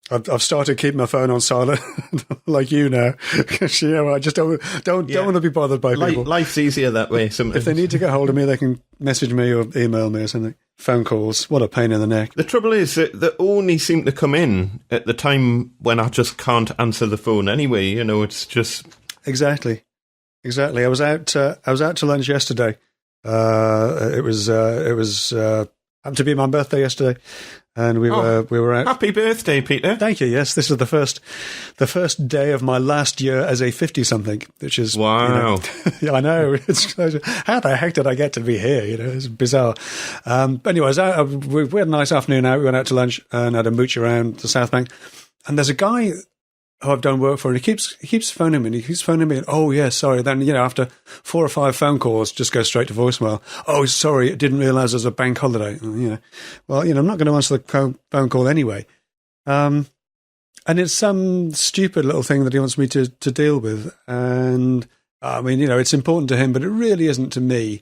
I've started keeping my phone on silent, like you now, because I just don't want to be bothered by people. Life's easier that way. Sometimes. If they need to get hold of me, they can message me or email me or something. Phone calls, what a pain in the neck. The trouble is that they only seem to come in at the time when I just can't answer the phone anyway. It's just exactly. I was out to lunch yesterday. It was happened to be my birthday yesterday. And we were out. Happy birthday, Peter! Thank you. Yes, this is the first day of my last year as a 50-something, which is wow. Yeah, I know. It's how the heck did I get to be here? It's bizarre. But anyway, we had a nice afternoon out. We went out to lunch and had a mooch around the South Bank. And there's a guy who I've done work for, and he keeps phoning me. And he keeps phoning me. And, oh yeah, sorry. Then after 4 or 5 phone calls, just go straight to voicemail. Oh, sorry, I didn't realise it was a bank holiday. Well, I'm not going to answer the phone call anyway. And it's some stupid little thing that he wants me to deal with. And I mean, it's important to him, but it really isn't to me.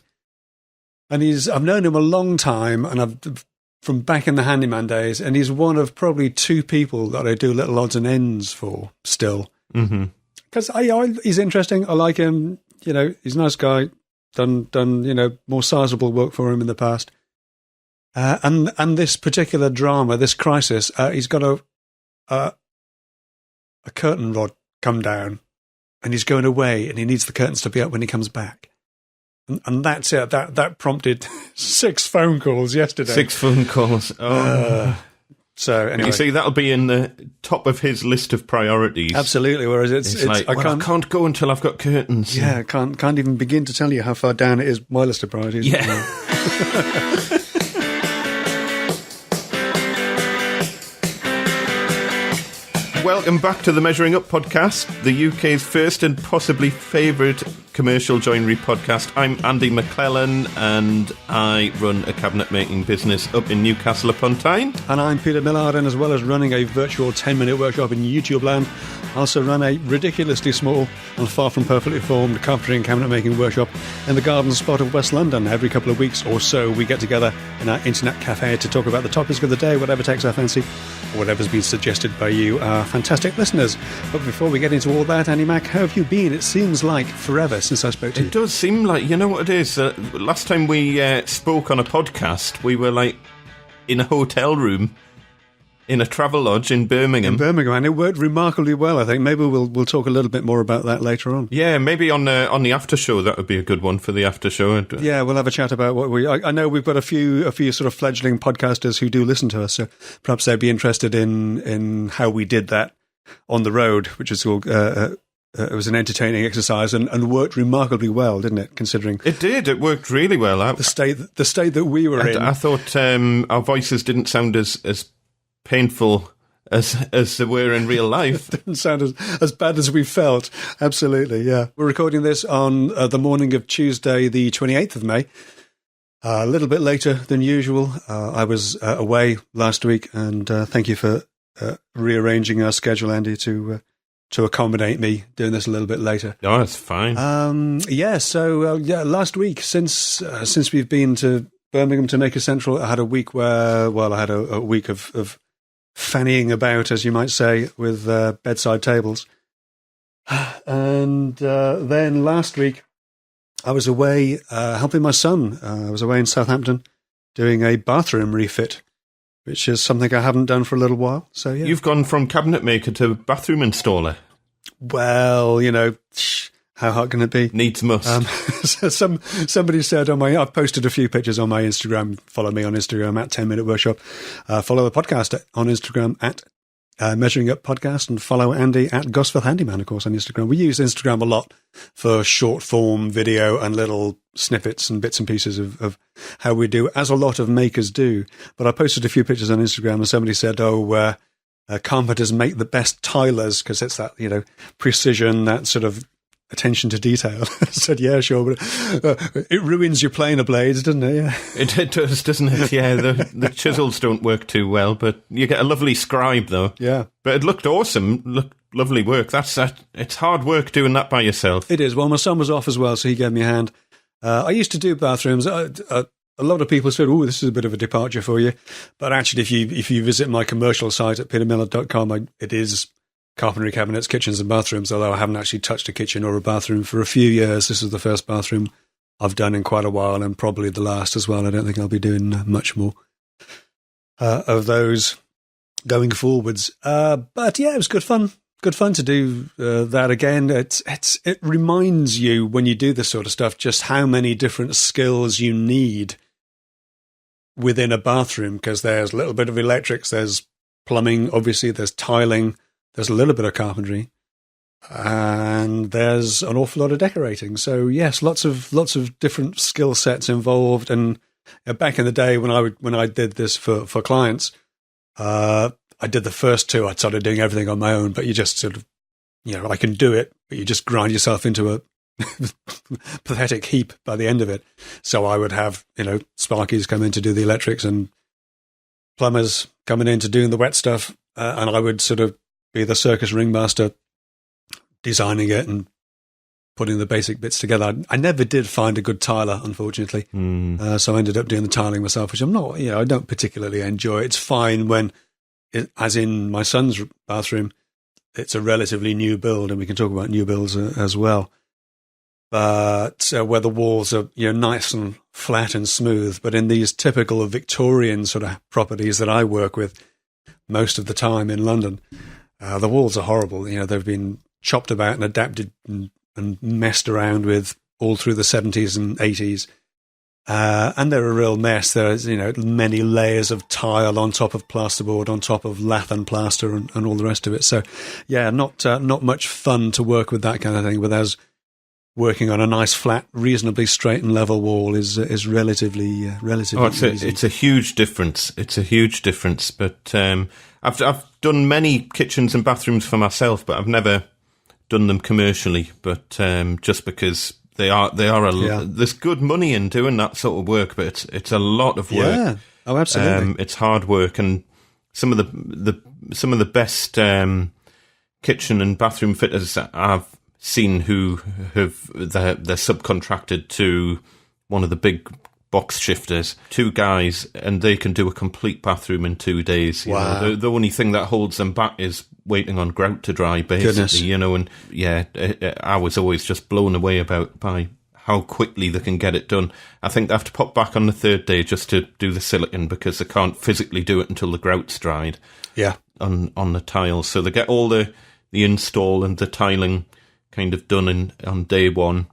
And I've known him a long time, and from back in the handyman days, and he's one of probably 2 people that I do little odds and ends for still. Because he's interesting. I like him. He's a nice guy. Done more sizable work for him in the past. And this particular drama, this crisis, he's got a curtain rod come down, and he's going away, and he needs the curtains to be up when he comes back. And that's it. That prompted 6 phone calls yesterday. 6 phone calls. Oh. So anyway, you see, that'll be in the top of his list of priorities. Absolutely. Whereas it's like, I can't go until I've got curtains. Yeah, I can't even begin to tell you how far down it is my list of priorities. Yeah. Welcome back to the Measuring Up podcast, the UK's first and possibly favourite commercial joinery podcast. I'm Andy MacLellan, and I run a cabinet making business up in Newcastle upon Tyne. And I'm Peter Millard, and as well as running a virtual 10-minute workshop in YouTube land, I also run a ridiculously small and far from perfectly formed carpentry and cabinet making workshop in the garden spot of West London. Every couple of weeks or so we get together in our internet cafe to talk about the topics of the day, whatever takes our fancy, or whatever's been suggested by you, our fantastic listeners. But before we get into all that, Andy Mac, how have you been? It seems like forever since I spoke to you. It does seem like, you know what it is? Last time we spoke on a podcast, we were like in a hotel room in a travel lodge in Birmingham. And it worked remarkably well, I think. Maybe we'll talk a little bit more about that later on. Yeah, maybe on the after show, that would be a good one for the after show. Yeah, we'll have a chat about what I know we've got a few sort of fledgling podcasters who do listen to us, so perhaps they'd be interested in how we did that on the road, which is all. It was an entertaining exercise and worked remarkably well, didn't it? Considering it did, it worked really well. The state that we were in. I thought our voices didn't sound as painful as they were in real life. Didn't sound as bad as we felt. Absolutely, yeah. We're recording this on the morning of Tuesday, the 28th of May. A little bit later than usual. I was away last week, and thank you for rearranging our schedule, Andy, to accommodate me doing this a little bit later. Oh, that's fine. Last week, since we've been to Birmingham to make a central, I had a week where, I had a week of fannying about, as you might say, with bedside tables. And then last week, I was away helping my son. I was away in Southampton doing a bathroom refit, which is something I haven't done for a little while. So yeah. You've gone from cabinet maker to bathroom installer. Well, how hard can it be? Needs must. Somebody said I've posted a few pictures on my Instagram. Follow me on Instagram at 10-minute workshop. Follow the podcast on Instagram at Measuring Up Podcast, and follow Andy at Gosforth Handyman, of course, on Instagram. We use Instagram a lot for short form video and little snippets and bits and pieces of how we do, as a lot of makers do. But I posted a few pictures on Instagram, and somebody said, carpenters make the best tilers, because it's that, precision, that sort of attention to detail. I said, yeah, sure, but it ruins your planer blades, doesn't it? Yeah. It does, doesn't it? Yeah, the chisels don't work too well, but you get a lovely scribe, though. Yeah. But it looked awesome. Lovely work. It's hard work doing that by yourself. It is. Well, my son was off as well, so he gave me a hand. I used to do bathrooms. a lot of people said, "Oh, this is a bit of a departure for you," but actually, if you visit my commercial site at petermillard.com, it is carpentry cabinets, kitchens, and bathrooms. Although I haven't actually touched a kitchen or a bathroom for a few years. This is the first bathroom I've done in quite a while, and probably the last as well. I don't think I'll be doing much more of those going forwards. But yeah, it was good fun. Good fun to do that again. It reminds you when you do this sort of stuff just how many different skills you need within a bathroom, because there's a little bit of electrics, there's plumbing, obviously, there's tiling, there's a little bit of carpentry, and there's an awful lot of decorating. So yes, lots of different skill sets involved. And back in the day when I did this for clients, I did the first two. I started doing everything on my own, but you just sort of, I can do it, but you just grind yourself into a pathetic heap by the end of it. So I would have, sparkies come in to do the electrics and plumbers coming in to doing the wet stuff. And I would sort of be the circus ringmaster designing it and putting the basic bits together. I never did find a good tiler, unfortunately. So I ended up doing the tiling myself, which I'm not, I don't particularly enjoy. It's fine when, as in my son's bathroom, it's a relatively new build, and we can talk about new builds as well. But where the walls are, nice and flat and smooth, but in these typical Victorian sort of properties that I work with most of the time in London, the walls are horrible. They've been chopped about and adapted and messed around with all through the 70s and 80s. And they're a real mess. There's, many layers of tile on top of plasterboard, on top of lath and plaster and all the rest of it. So, yeah, not much fun to work with that kind of thing. Whereas working on a nice, flat, reasonably straight and level wall is relatively easy. It's a huge difference. It's a huge difference. But I've done many kitchens and bathrooms for myself, but I've never done them commercially. But just because there's good money in doing that sort of work, but it's a lot of work. Yeah. Oh, absolutely. It's hard work, and some of the best kitchen and bathroom fitters that I've seen who they're subcontracted to one of the big box shifters, 2 guys, and they can do a complete bathroom in 2 days. Wow. The only thing that holds them back is waiting on grout to dry, basically. Goodness. And yeah, I was always just blown away by how quickly they can get it done. I think they have to pop back on the 3rd day just to do the silicone, because they can't physically do it until the grout's dried. Yeah. On the tiles, so they get all the install and the tiling kind of done on day 1.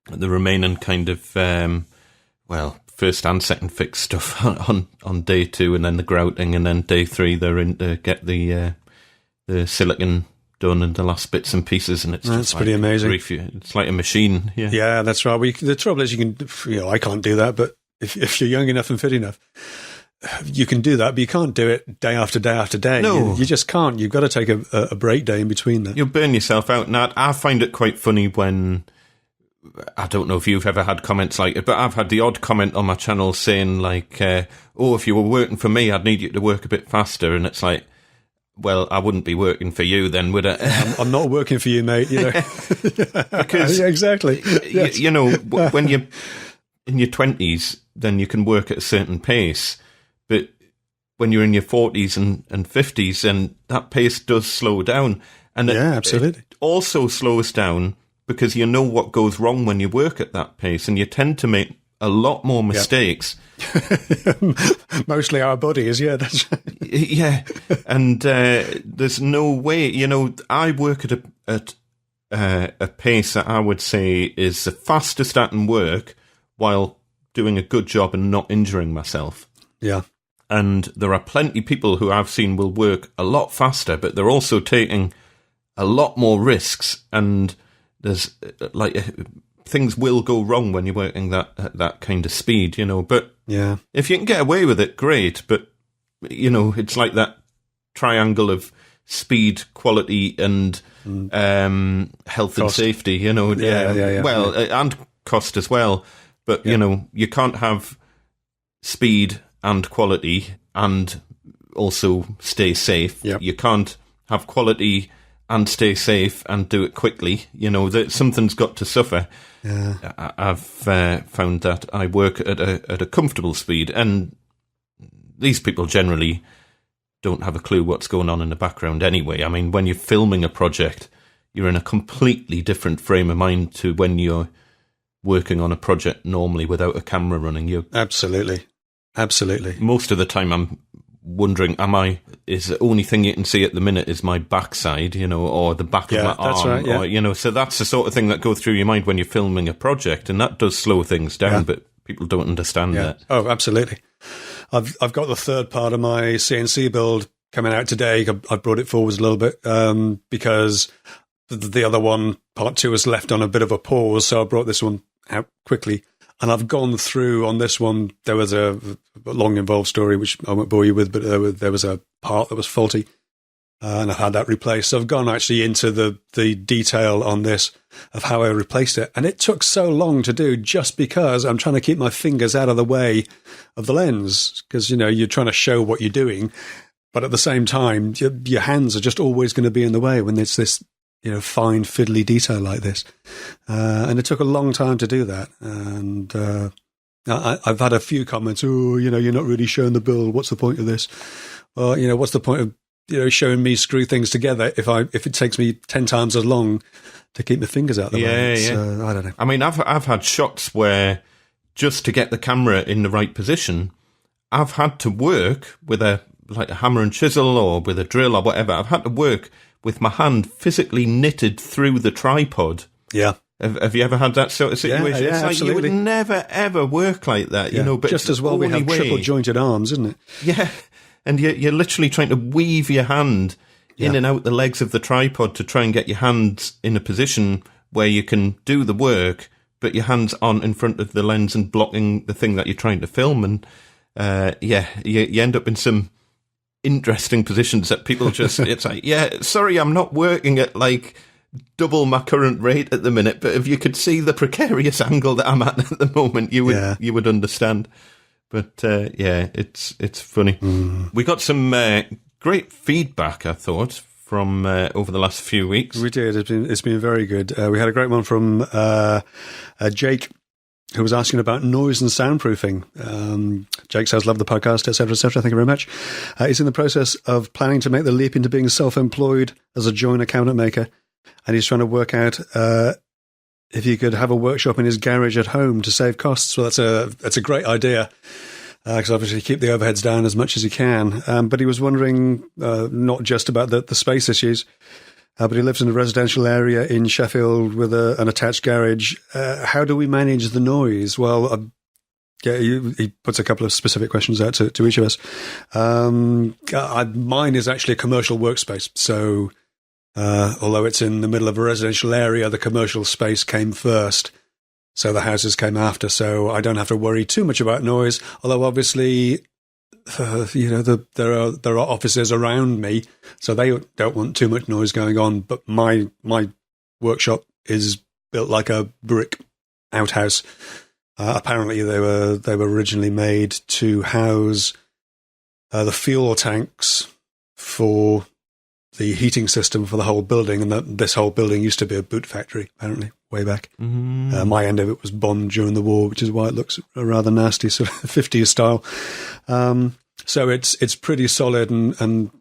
The remaining kind of first and second fix stuff on day 2, and then the grouting, and then day 3 they're in to get the silicone done and the last bits and pieces, and that's pretty amazing. It's like a machine. Yeah, that's right. The trouble is, I can't do that, but if you're young enough and fit enough, you can do that, but you can't do it day after day after day. No. You just can't. You've got to take a break day in between that. You'll burn yourself out. And I find it quite funny when, I don't know if you've ever had comments like it, but I've had the odd comment on my channel saying like, if you were working for me, I'd need you to work a bit faster. And it's like, well, I wouldn't be working for you then, would I? I'm not working for you, mate. Because yeah, exactly. Yes. When you're in your 20s, then you can work at a certain pace. But when you're in your 40s and 50s, then that pace does slow down. And absolutely. It also slows down because you know what goes wrong when you work at that pace, and you tend to make a lot more mistakes. Mostly our bodies, that's right. Yeah, and there's no way, I work at a pace that I would say is the fastest I can work while doing a good job and not injuring myself. Yeah. And there are plenty of people who I've seen will work a lot faster, but they're also taking a lot more risks, and there's things will go wrong when you're working that kind of speed, But yeah, if you can get away with it, great. But it's like that triangle of speed, quality, and health and safety. Yeah. Well, and cost as well. But you can't have speed and quality and also stay safe. Yep. You can't have quality and stay safe and do it quickly. You know, that something's got to suffer. Yeah. I've found that I work at a comfortable speed, and these people generally don't have a clue what's going on in the background anyway. I mean, when you're filming a project, you're in a completely different frame of mind to when you're working on a project normally without a camera running. You Absolutely. Most of the time I'm wondering, is the only thing you can see at the minute is my backside, you know, or the back of my arm, that's right, yeah. or, you know, so that's the sort of thing that goes through your mind when you're filming a project, and that does slow things down, but people don't understand that. Oh, absolutely. I've got the third part of my CNC build coming out today. I brought it forwards a little bit because the other one, part 2, was left on a bit of a pause, so I brought this one out quickly. And I've gone through on this one. There was a long, involved story, which I won't bore you with, but there was a part that was faulty, and I had that replaced. So I've gone actually into the detail on this of how I replaced it. And it took so long to do just because I'm trying to keep my fingers out of the way of the lens, because, you know, you're trying to show what you're doing, but at the same time, your hands are just always going to be in the way when it's this, you know, fine, fiddly detail like this. And it took a long time to do that. And I've had a few comments, oh, you know, you're not really showing the build. What's the point of this? Well, you know, what's the point of, you know, showing me screw things together if it takes me 10 times as long to keep my fingers out the way? So, I don't know. I mean, I've had shots where just to get the camera in the right position, I've had to work with a hammer and chisel or with a drill or whatever. I've had to work with my hand physically knitted through the tripod. Yeah. Have you ever had that sort of situation? Yeah, it's like absolutely. You would never, ever work like that, you know. But just as well we have triple jointed arms, isn't it? Yeah, and you're literally trying to weave your hand in and out the legs of the tripod to try and get your hands in a position where you can do the work, but your hands aren't in front of the lens and blocking the thing that you're trying to film. And you end up in some interesting positions that people just, it's like, sorry, I'm not working at like double my current rate at the minute, but if you could see the precarious angle that I'm at the moment, you would understand. But it's funny. We got some great feedback, I thought, from over the last few weeks. We did. It's been very good. We had a great one from Jake, who was asking about noise and soundproofing. Jake says, love the podcast, etc., etc. Thank you very much. He's in the process of planning to make the leap into being self-employed as a joiner cabinet maker, and he's trying to work out if he could have a workshop in his garage at home to save costs. Well, that's a great idea, because obviously you keep the overheads down as much as you can. But he was wondering not just about the space issues, but he lives in a residential area in Sheffield with an attached garage. How do we manage the noise? Well, he puts a couple of specific questions out to each of us. Mine is actually a commercial workspace. So although it's in the middle of a residential area, the commercial space came first. So the houses came after. So I don't have to worry too much about noise. Although obviously, there are offices around me, so they don't want too much noise going on. But my workshop is built like a brick outhouse. Apparently, they were originally made to house the fuel tanks for the heating system for the whole building, and that this whole building used to be a boot factory, apparently, way back. My end of it was bombed during the war, which is why it looks rather nasty, sort of 50s style. So it's pretty solid and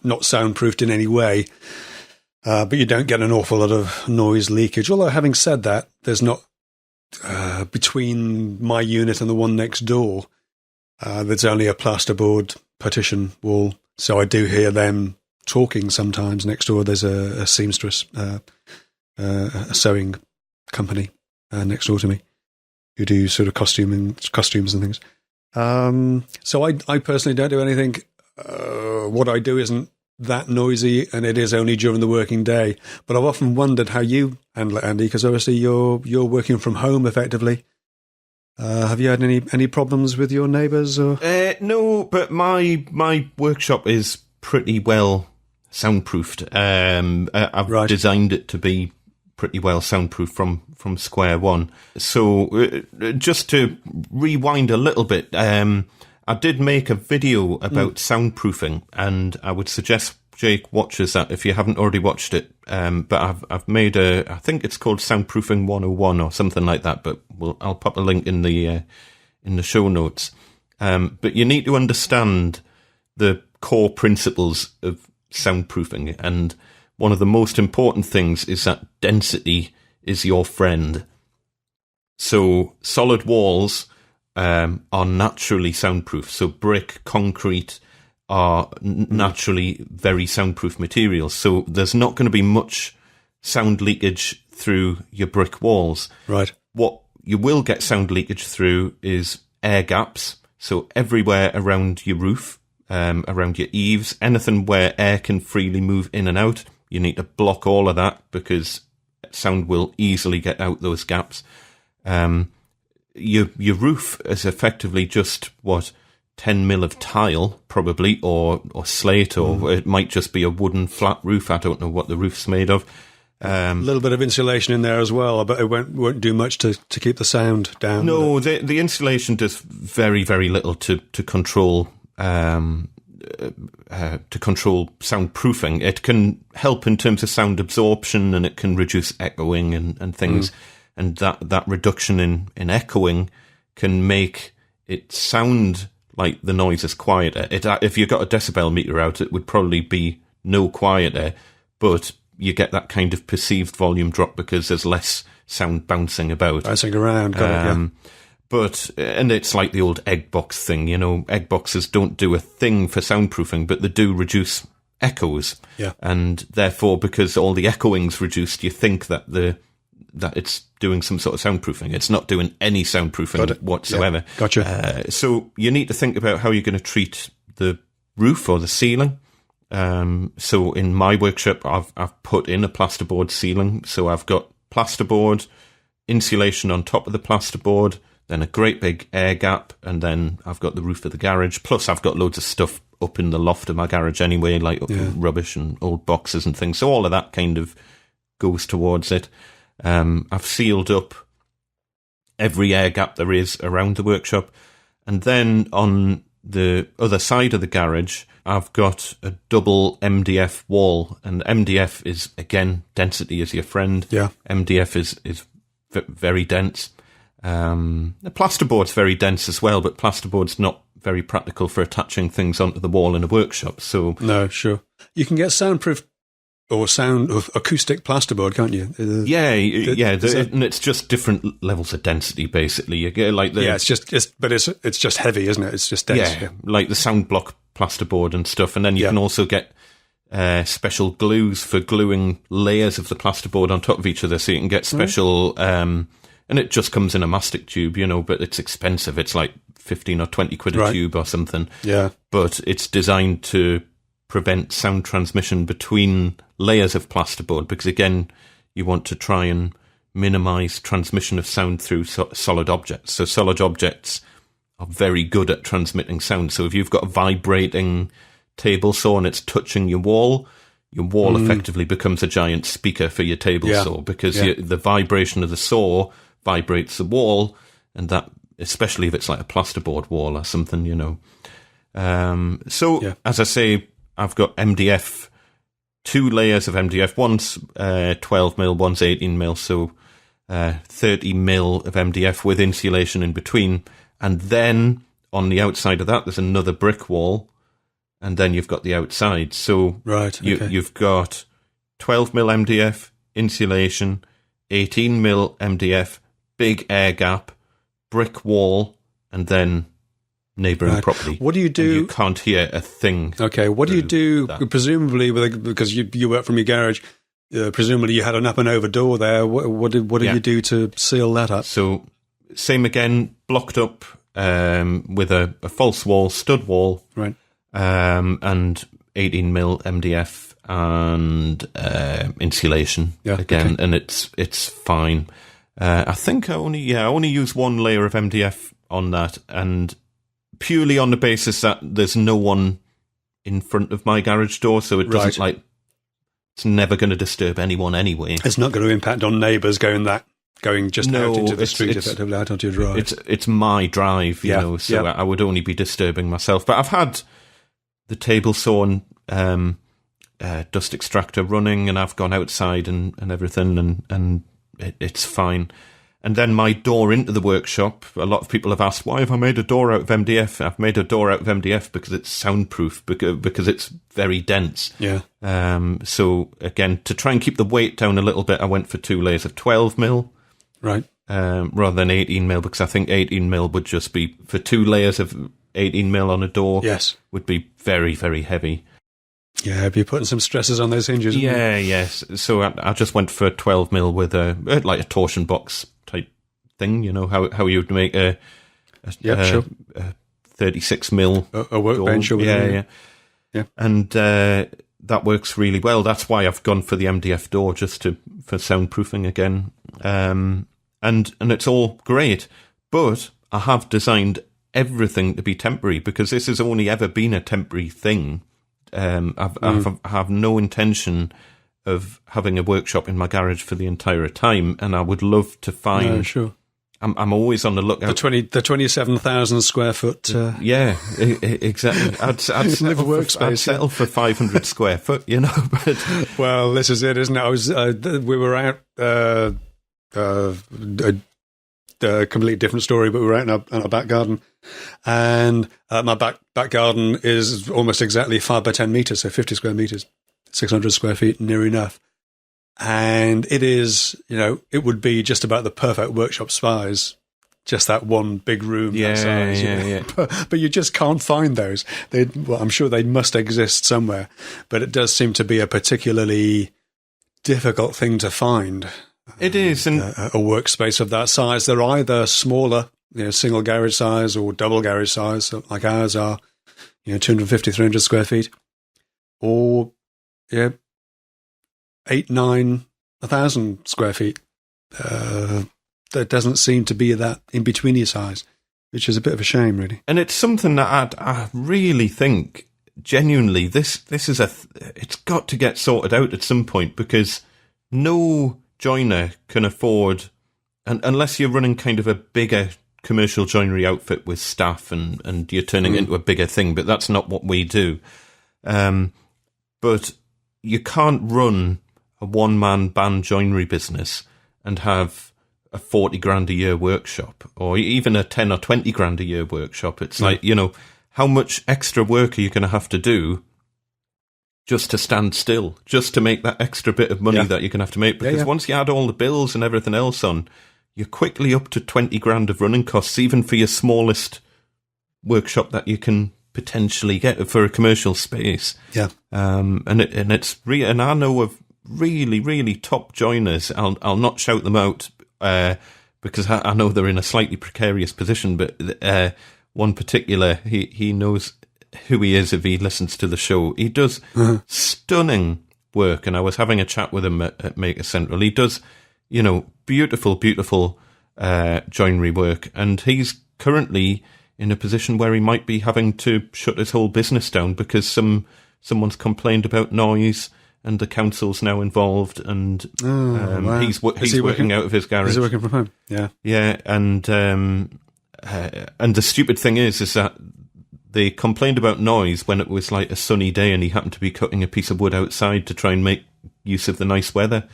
not soundproofed in any way, but you don't get an awful lot of noise leakage. Although, having said that, there's not between my unit and the one next door, there's only a plasterboard partition wall. So I do hear them talking sometimes next door. There's a seamstress, a sewing company next door to me who do sort of costumes and things. So I personally don't do anything. What I do isn't that noisy, and it is only during the working day. But I've often wondered how you handle it, Andy, because obviously you're working from home effectively. Have you had any problems with your neighbours? Or? No, but my workshop is pretty well soundproofed. I've designed it to be pretty well soundproof from square one. So just to rewind a little bit, I did make a video about soundproofing, and I would suggest Jake watches that if you haven't already watched it. But I've made I think it's called Soundproofing 101 or something like that. But I'll pop a link in the show notes. But you need to understand the core principles of soundproofing, and one of the most important things is that density is your friend. So solid walls are naturally soundproof. So brick, concrete are naturally very soundproof materials. So there's not going to be much sound leakage through your brick walls. Right. What you will get sound leakage through is air gaps. So everywhere around your roof, around your eaves, anything where air can freely move in and out, you need to block all of that because sound will easily get out those gaps. Your roof is effectively just 10 mil of tile, probably, or slate, or it might just be a wooden flat roof. I don't know what the roof's made of. A little bit of insulation in there as well, but it won't do much to keep the sound down. No, the insulation does very, very little to control soundproofing. It can help in terms of sound absorption, and it can reduce echoing and things. And that reduction in echoing can make it sound like the noise is quieter. If you got a decibel meter out, it would probably be no quieter, but you get that kind of perceived volume drop because there's less sound bouncing about. Bouncing around, got it, yeah. But, and it's like the old egg box thing, egg boxes don't do a thing for soundproofing, but they do reduce echoes. Yeah. And therefore, because all the echoing's reduced, you think that it's doing some sort of soundproofing. It's not doing any soundproofing whatsoever. Yeah. Gotcha. So you need to think about how you're going to treat the roof or the ceiling. So in my workshop, I've put in a plasterboard ceiling. So I've got plasterboard, insulation on top of the plasterboard, then a great big air gap, and then I've got the roof of the garage. Plus I've got loads of stuff up in the loft of my garage anyway, like rubbish and old boxes and things. So all of that kind of goes towards it. I've sealed up every air gap there is around the workshop. And then on the other side of the garage, I've got a double MDF wall. And MDF is, again, density is your friend. Yeah. MDF is very dense. The plasterboard's very dense as well, but plasterboard's not very practical for attaching things onto the wall in a workshop. So no, sure. You can get soundproof or acoustic plasterboard, can't you? And it's just different levels of density, basically. You get like it's just heavy, isn't it? It's just dense. Yeah, like the sound block plasterboard and stuff, and then you can also get special glues for gluing layers of the plasterboard on top of each other, so you can get special. And it just comes in a mastic tube, but it's expensive. It's like 15 or 20 quid a tube or something. Yeah, but it's designed to prevent sound transmission between layers of plasterboard, because again, you want to try and minimize transmission of sound through solid objects. So solid objects are very good at transmitting sound. So if you've got a vibrating table saw and it's touching your wall effectively becomes a giant speaker for your table saw, because the vibration of the saw vibrates the wall, and that, especially if it's like a plasterboard wall or something, As I say, I've got MDF, 2 layers of MDF. One's 12 mil, one's 18 mil, so 30 mil of MDF with insulation in between. And then on the outside of that, there's another brick wall, and then you've got the outside. So you've got 12 mil MDF, insulation, 18 mil MDF, big air gap, brick wall, and then neighbouring property. What do you do? And you can't hear a thing. Okay, what do you do? That. Presumably, because you work from your garage, presumably you had an up and over door there. What did you do to seal that up? So same again, blocked up with a false wall, stud wall, right, and 18 mil MDF and insulation again, and it's fine. I think I only use 1 layer of MDF on that, and purely on the basis that there's no one in front of my garage door, so it doesn't it's never going to disturb anyone anyway. It's not going to impact on neighbours going out into the street, effectively out onto your drive. It's my drive, so I would only be disturbing myself. But I've had the table sawn dust extractor running, and I've gone outside and everything, and it's fine. And then my door into the workshop, a lot of people have asked, why have I made a door out of MDF? I've made a door out of MDF because it's soundproof, because it's very dense. Yeah. So again, to try and keep the weight down a little bit, I went for 2 layers of 12 mil. Right. Rather than 18 mil, because I think 18 mil would just be, for 2 layers of 18 mil on a door, yes, would be very, very heavy. Yeah, I'd be putting some stresses on those hinges. Yeah, yes. So I just went for 12 mil with a torsion box type thing. You know how you would make a 36 mil a workbench door. or whatever. Yeah. And that works really well. That's why I've gone for the MDF door, just for soundproofing again. And it's all great, but I have designed everything to be temporary, because this has only ever been a temporary thing. I have no intention of having a workshop in my garage for the entire time, and I would love to find. No, sure. I'm always on the lookout. The 27,000 square foot. Yeah, exactly. I'd settle for 500 square foot, you know. But well, this is it, isn't it? We were out. A completely different story, but we were out in our back garden, and my back garden is almost exactly 5 by 10 meters, so 50 square meters, 600 square feet, near enough. And it is, it would be just about the perfect workshop size, just that one big room that size. Yeah. But you just can't find those. I'm sure they must exist somewhere, but it does seem to be a particularly difficult thing to find. It is, and a workspace of that size. They're either smaller, single garage size, or double garage size, like ours are, 250, 300 square feet, or 8, 9, 1,000 square feet. There doesn't seem to be that in-betweeny size, which is a bit of a shame, really. And it's something that I really think, genuinely, this is it's got to get sorted out at some point, because no joiner can afford, and unless you're running kind of a bigger commercial joinery outfit with staff and you're turning it into a bigger thing, but that's not what we do. But you can't run a one-man band joinery business and have a 40 grand a year workshop, or even a 10 or 20 grand a year workshop. It's like, how much extra work are you going to have to do just to stand still, just to make that extra bit of money that you're going to have to make? Because once you add all the bills and everything else on, you're quickly up to 20 grand of running costs, even for your smallest workshop that you can potentially get for a commercial space. Yeah. And it's and I know of really, really top joiners. I'll not shout them out because I know they're in a slightly precarious position, but one particular, he knows who he is if he listens to the show. He does stunning work, and I was having a chat with him at Maker Central. He does, beautiful, beautiful joinery work, and he's currently in a position where he might be having to shut his whole business down because someone's complained about noise, and the council's now involved, and wow. he's working out of his garage. Is he working from home? Yeah. Yeah, and the stupid thing is that they complained about noise when it was like a sunny day and he happened to be cutting a piece of wood outside to try and make use of the nice weather.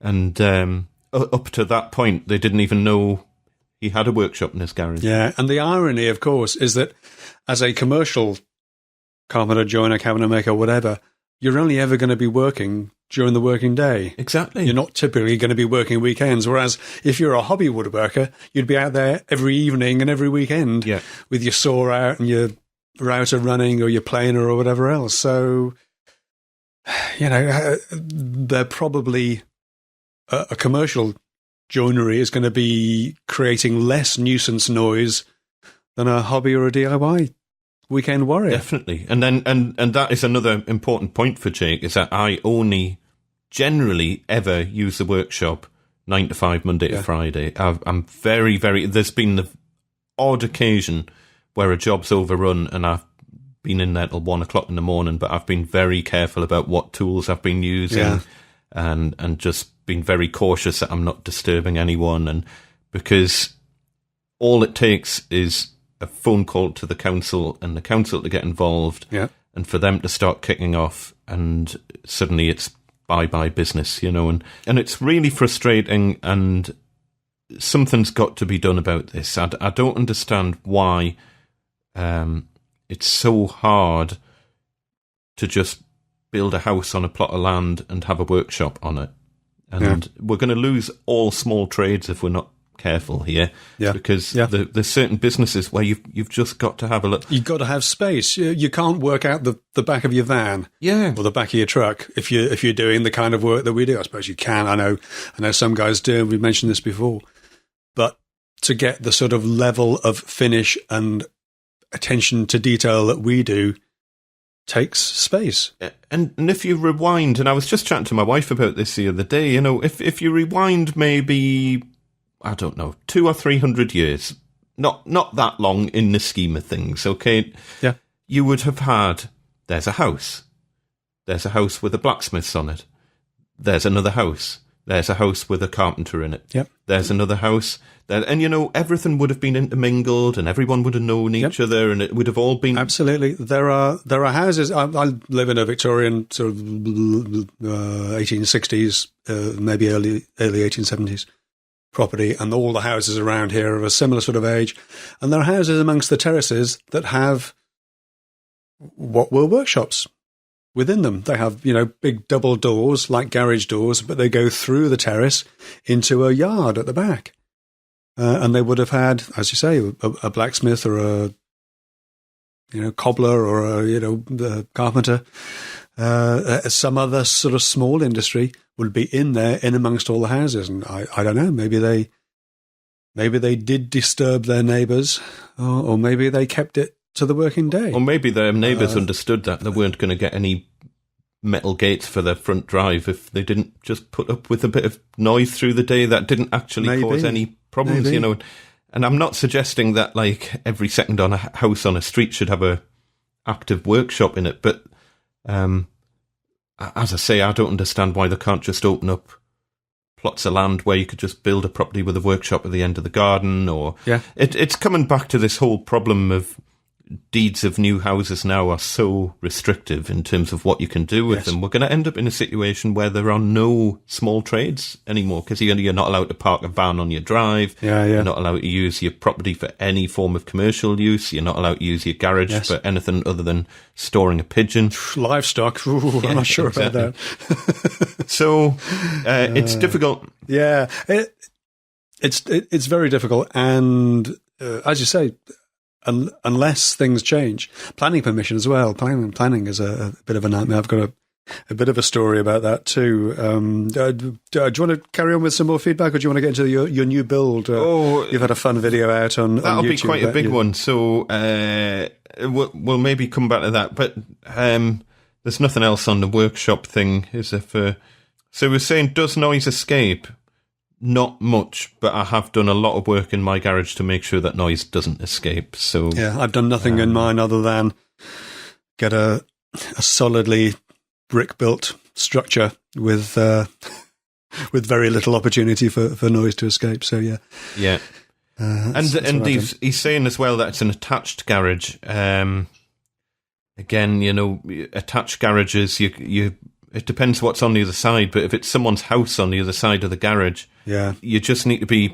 And up to that point, they didn't even know he had a workshop in his garage. Yeah, and the irony, of course, is that as a commercial carpenter, joiner, cabinet maker, whatever, you're only ever going to be working during the working day. Exactly. You're not typically going to be working weekends, whereas if you're a hobby woodworker, you'd be out there every evening and every weekend with your saw out and your router running or your planer or whatever else. So, they're probably a commercial joinery is going to be creating less nuisance noise than a hobby or a DIY weekend warrior. Definitely. And then and that is another important point for Jake, is that I only generally ever use the workshop 9 to 5 Monday to Friday. I'm very, very, there's been the odd occasion where a job's overrun and I've been in there till 1 o'clock in the morning, but I've been very careful about what tools I've been using and just been very cautious that I'm not disturbing anyone, and because all it takes is a phone call to the council and the council to get involved, and for them to start kicking off, and suddenly it's bye-bye business, and it's really frustrating, and something's got to be done about this. I don't understand why it's so hard to just build a house on a plot of land and have a workshop on it. And we're going to lose all small trades if we're not careful here, because there's certain businesses where you've just got to have a look. You've got to have space. You can't work out the back of your van, or the back of your truck if you're doing the kind of work that we do. I suppose you can. I know some guys do. We mentioned this before, but to get the sort of level of finish and attention to detail that we do takes space. And if you rewind, and I was just chatting to my wife about this the other day, if you rewind maybe, I don't know, 200 or 300 years, not that long in the scheme of things, okay? Yeah. You would have had, there's a house with a blacksmith on it. There's another house. There's a house with a carpenter in it. Yep. There's another house. And, everything would have been intermingled, and everyone would have known each other, and it would have all been... Absolutely. There are houses... I live in a Victorian sort of 1860s, maybe early 1870s property, and all the houses around here are of a similar sort of age. And there are houses amongst the terraces that have what were workshops within them. They have, big double doors, like garage doors, but they go through the terrace into a yard at the back. And they would have had, as you say, a blacksmith or a, cobbler or a carpenter. Some other sort of small industry would be in amongst all the houses. And I don't know, maybe they did disturb their neighbours, or maybe they kept it to the working day. Or maybe their neighbours understood that they weren't going to get any metal gates for their front drive if they didn't just put up with a bit of noise through the day that didn't actually cause any problems, And I'm not suggesting that like every second on a house on a street should have a active workshop in it, but as I say, I don't understand why they can't just open up plots of land where you could just build a property with a workshop at the end of the garden, or it's coming back to this whole problem of deeds of new houses now are so restrictive in terms of what you can do with them. We're going to end up in a situation where there are no small trades anymore, because you're not allowed to park a van on your drive. You're not allowed to use your property for any form of commercial use. You're not allowed to use your garage for anything other than storing a pigeon. Livestock. Ooh, I'm not sure about that. So it's difficult. Yeah, it's very difficult. And as you say, unless things change, planning permission as well. Planning is a bit of a nightmare. I've got a bit of a story about that too. Do you want to carry on with some more feedback, or do you want to get into your new build? You've had a fun video out on that'll YouTube. Be quite a big one. So we'll maybe come back to that. But there's nothing else on the workshop thing, is there? So we're saying, does noise escape? Not much, but I have done a lot of work in my garage to make sure that noise doesn't escape. So I've done nothing in mine other than get a solidly brick-built structure with very little opportunity for noise to escape. So yeah. And he's saying as well that it's an attached garage. Again, attached garages, it depends what's on the other side, but if it's someone's house on the other side of the garage, you just need to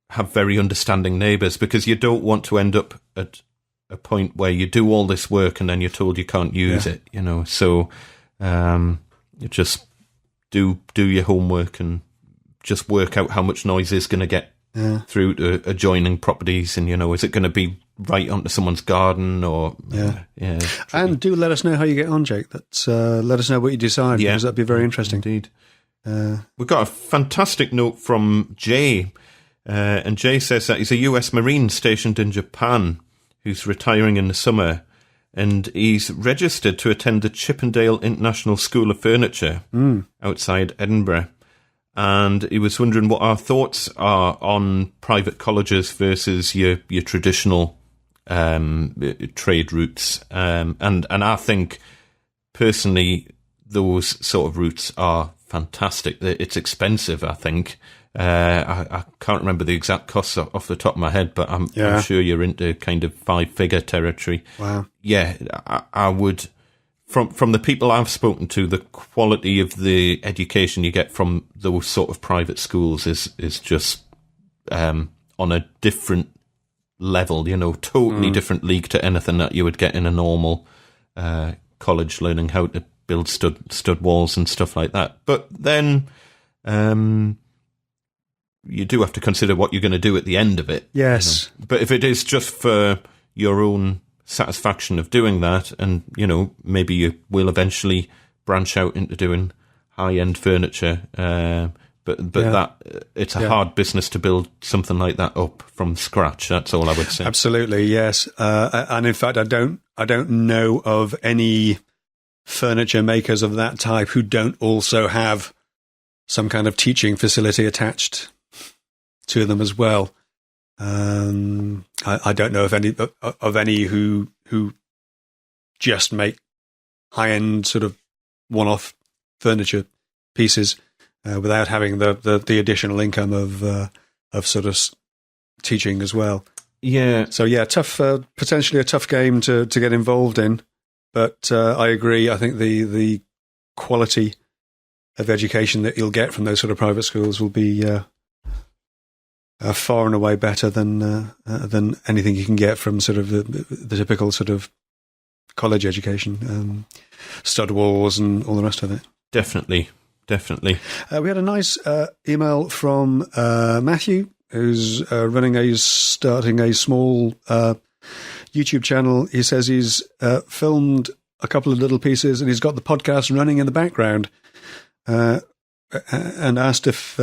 have very understanding neighbours, because you don't want to end up at a point where you do all this work and then you're told you can't use it, So you just do your homework and just work out how much noise is going to get through to adjoining properties, and is it going to be right onto someone's garden or and do let us know how you get on, Jake. Let us know what you decide, because that'd be very interesting indeed. We've got a fantastic note from Jay, and Jay says that he's a US Marine stationed in Japan who's retiring in the summer, and he's registered to attend the Chippendale International School of Furniture outside Edinburgh. And he was wondering what our thoughts are on private colleges versus your traditional trade routes. And I think, personally, those sort of routes are fantastic. It's expensive, I think. I can't remember the exact costs off the top of my head, but I'm sure you're into kind of 5-figure territory. Wow. Yeah, I would from the people I've spoken to, the quality of the education you get from those sort of private schools is just on a different level, totally different league to anything that you would get in a normal college, learning how to build stud walls and stuff like that. But then you do have to consider what you're going to do at the end of it. Yes. But if it is just for your own satisfaction of doing that, and maybe you will eventually branch out into doing high-end furniture, but that it's a hard business to build something like that up from scratch. That's all I would say. Absolutely, yes. And in fact, I don't know of any furniture makers of that type who don't also have some kind of teaching facility attached to them as well. I don't know of any who just make high-end sort of one-off furniture pieces without having the additional income of sort of teaching as well. Yeah. So tough, potentially a tough game to get involved in. But I agree. I think the quality of education that you'll get from those sort of private schools will be far and away better than anything you can get from sort of the typical sort of college education, stud walls and all the rest of it. Definitely. We had a nice email from Matthew, who's starting a small YouTube channel. He says he's filmed a couple of little pieces and he's got the podcast running in the background, and asked if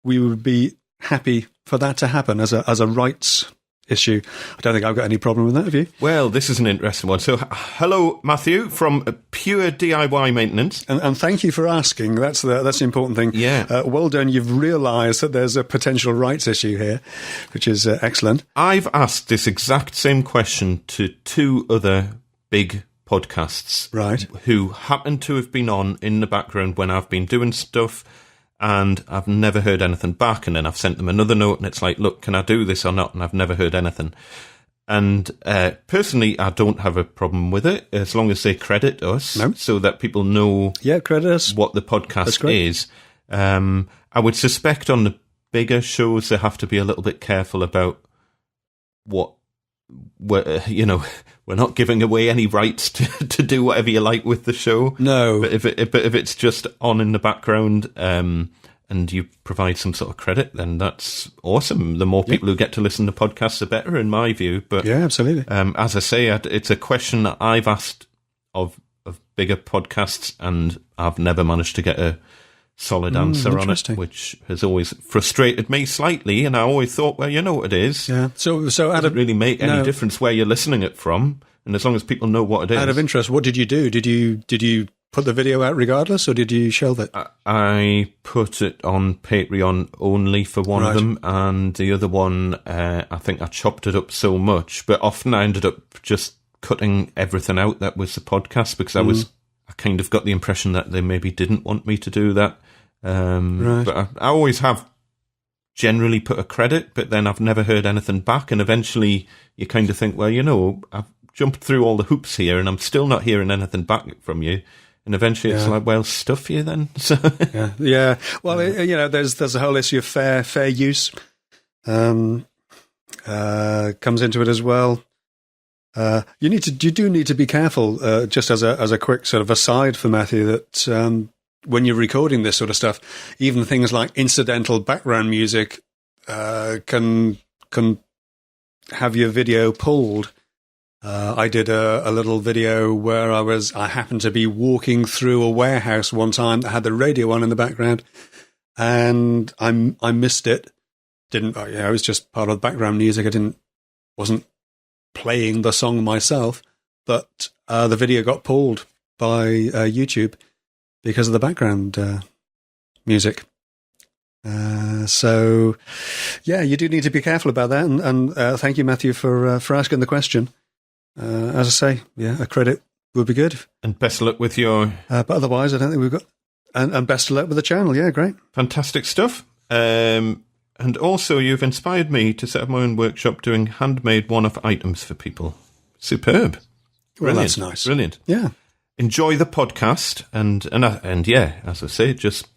we would be happy for that to happen as a rights issue. I don't think I've got any problem with that, have you? Well, this is an interesting one. So, hello, Matthew, from Pure DIY Maintenance. And thank you for asking. That's the important thing. Yeah. Well done. You've realised that there's a potential rights issue here, which is excellent. I've asked this exact same question to two other big podcasts. Right. Who happen to have been on in the background when I've been doing stuff, and I've never heard anything back. And then I've sent them another note, and it's like, look, can I do this or not? And I've never heard anything. And personally, I don't have a problem with it, as long as they credit us, so that people know credit us. What the podcast is. I would suspect on the bigger shows, they have to be a little bit careful about we're not giving away any rights to do whatever you like with the show. No. But if it's just on in the background, and you provide some sort of credit, then that's awesome. The more people who get to listen to podcasts, the better, in my view. But yeah, absolutely. As I say, it's a question that I've asked of bigger podcasts, and I've never managed to get a solid answer on it, which has always frustrated me slightly. And I always thought, well, you know what it is. Yeah. So it doesn't really make any difference where you're listening it from, and as long as people know what it is. Out of interest, what did you do? Did you put the video out regardless, or did you shelve it? I put it on Patreon only for one of them, and the other one, I think I chopped it up so much, but often I ended up just cutting everything out that was the podcast, because I kind of got the impression that they maybe didn't want me to do that. But I always have generally put a credit, but then I've never heard anything back, and eventually you kind of think, well, I've jumped through all the hoops here and I'm still not hearing anything back from you. And eventually it's like, well, stuff you then. So yeah. Well, there's a whole issue of fair use comes into it as well. You do need to be careful. Just as a quick sort of aside for Matthew, that when you're recording this sort of stuff, even things like incidental background music can have your video pulled. I did a little video where I happened to be walking through a warehouse one time that had the radio on in the background, and I missed it. It was just part of the background music. Wasn't playing the song myself, but the video got pulled by YouTube because of the background music. So you do need to be careful about that. And thank you, Matthew, for asking the question. As I say, a credit would be good. And best of luck with your... but otherwise, I don't think we've got... And best of luck with the channel. Yeah, great. Fantastic stuff. And also, you've inspired me to set up my own workshop doing handmade one-off items for people. Superb. Well, that's nice. Brilliant. Yeah. enjoy the podcast, and yeah, as I say, just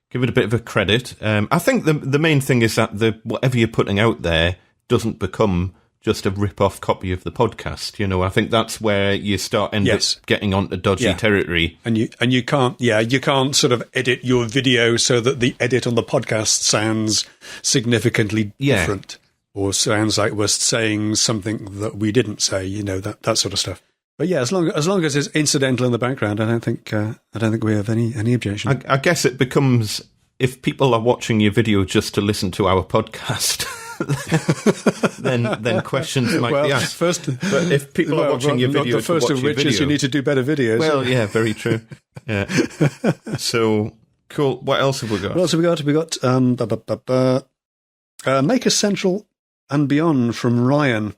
give it a bit of a credit. I think the main thing is that whatever you're putting out there doesn't become just a rip-off copy of the podcast. I think that's where you start up getting onto dodgy territory. And you can't sort of edit your video so that the edit on the podcast sounds significantly different, or sounds like we're saying something that we didn't say. That sort of stuff. But yeah, as long as it's incidental in the background, I don't think we have any objection. I guess it becomes, if people are watching your video just to listen to our podcast, then questions might be asked. But if people are watching your video, the first of which is you need to do better videos. Well, yeah, very true. Yeah. So cool. What else have we got? What else have we got? We got Maker Central and Beyond from Ryan.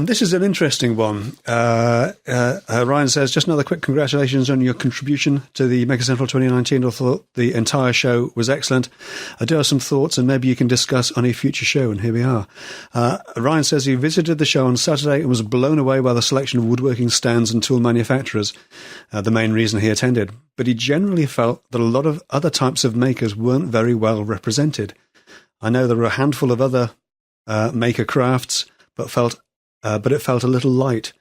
This is an interesting one. Ryan says, just another quick congratulations on your contribution to the Maker Central 2019. I thought the entire show was excellent. I do have some thoughts, and maybe you can discuss on a future show, and here we are. Ryan says he visited the show on Saturday and was blown away by the selection of woodworking stands and tool manufacturers, the main reason he attended. But he generally felt that a lot of other types of makers weren't very well represented. I know there were a handful of other maker crafts, but it felt a little light.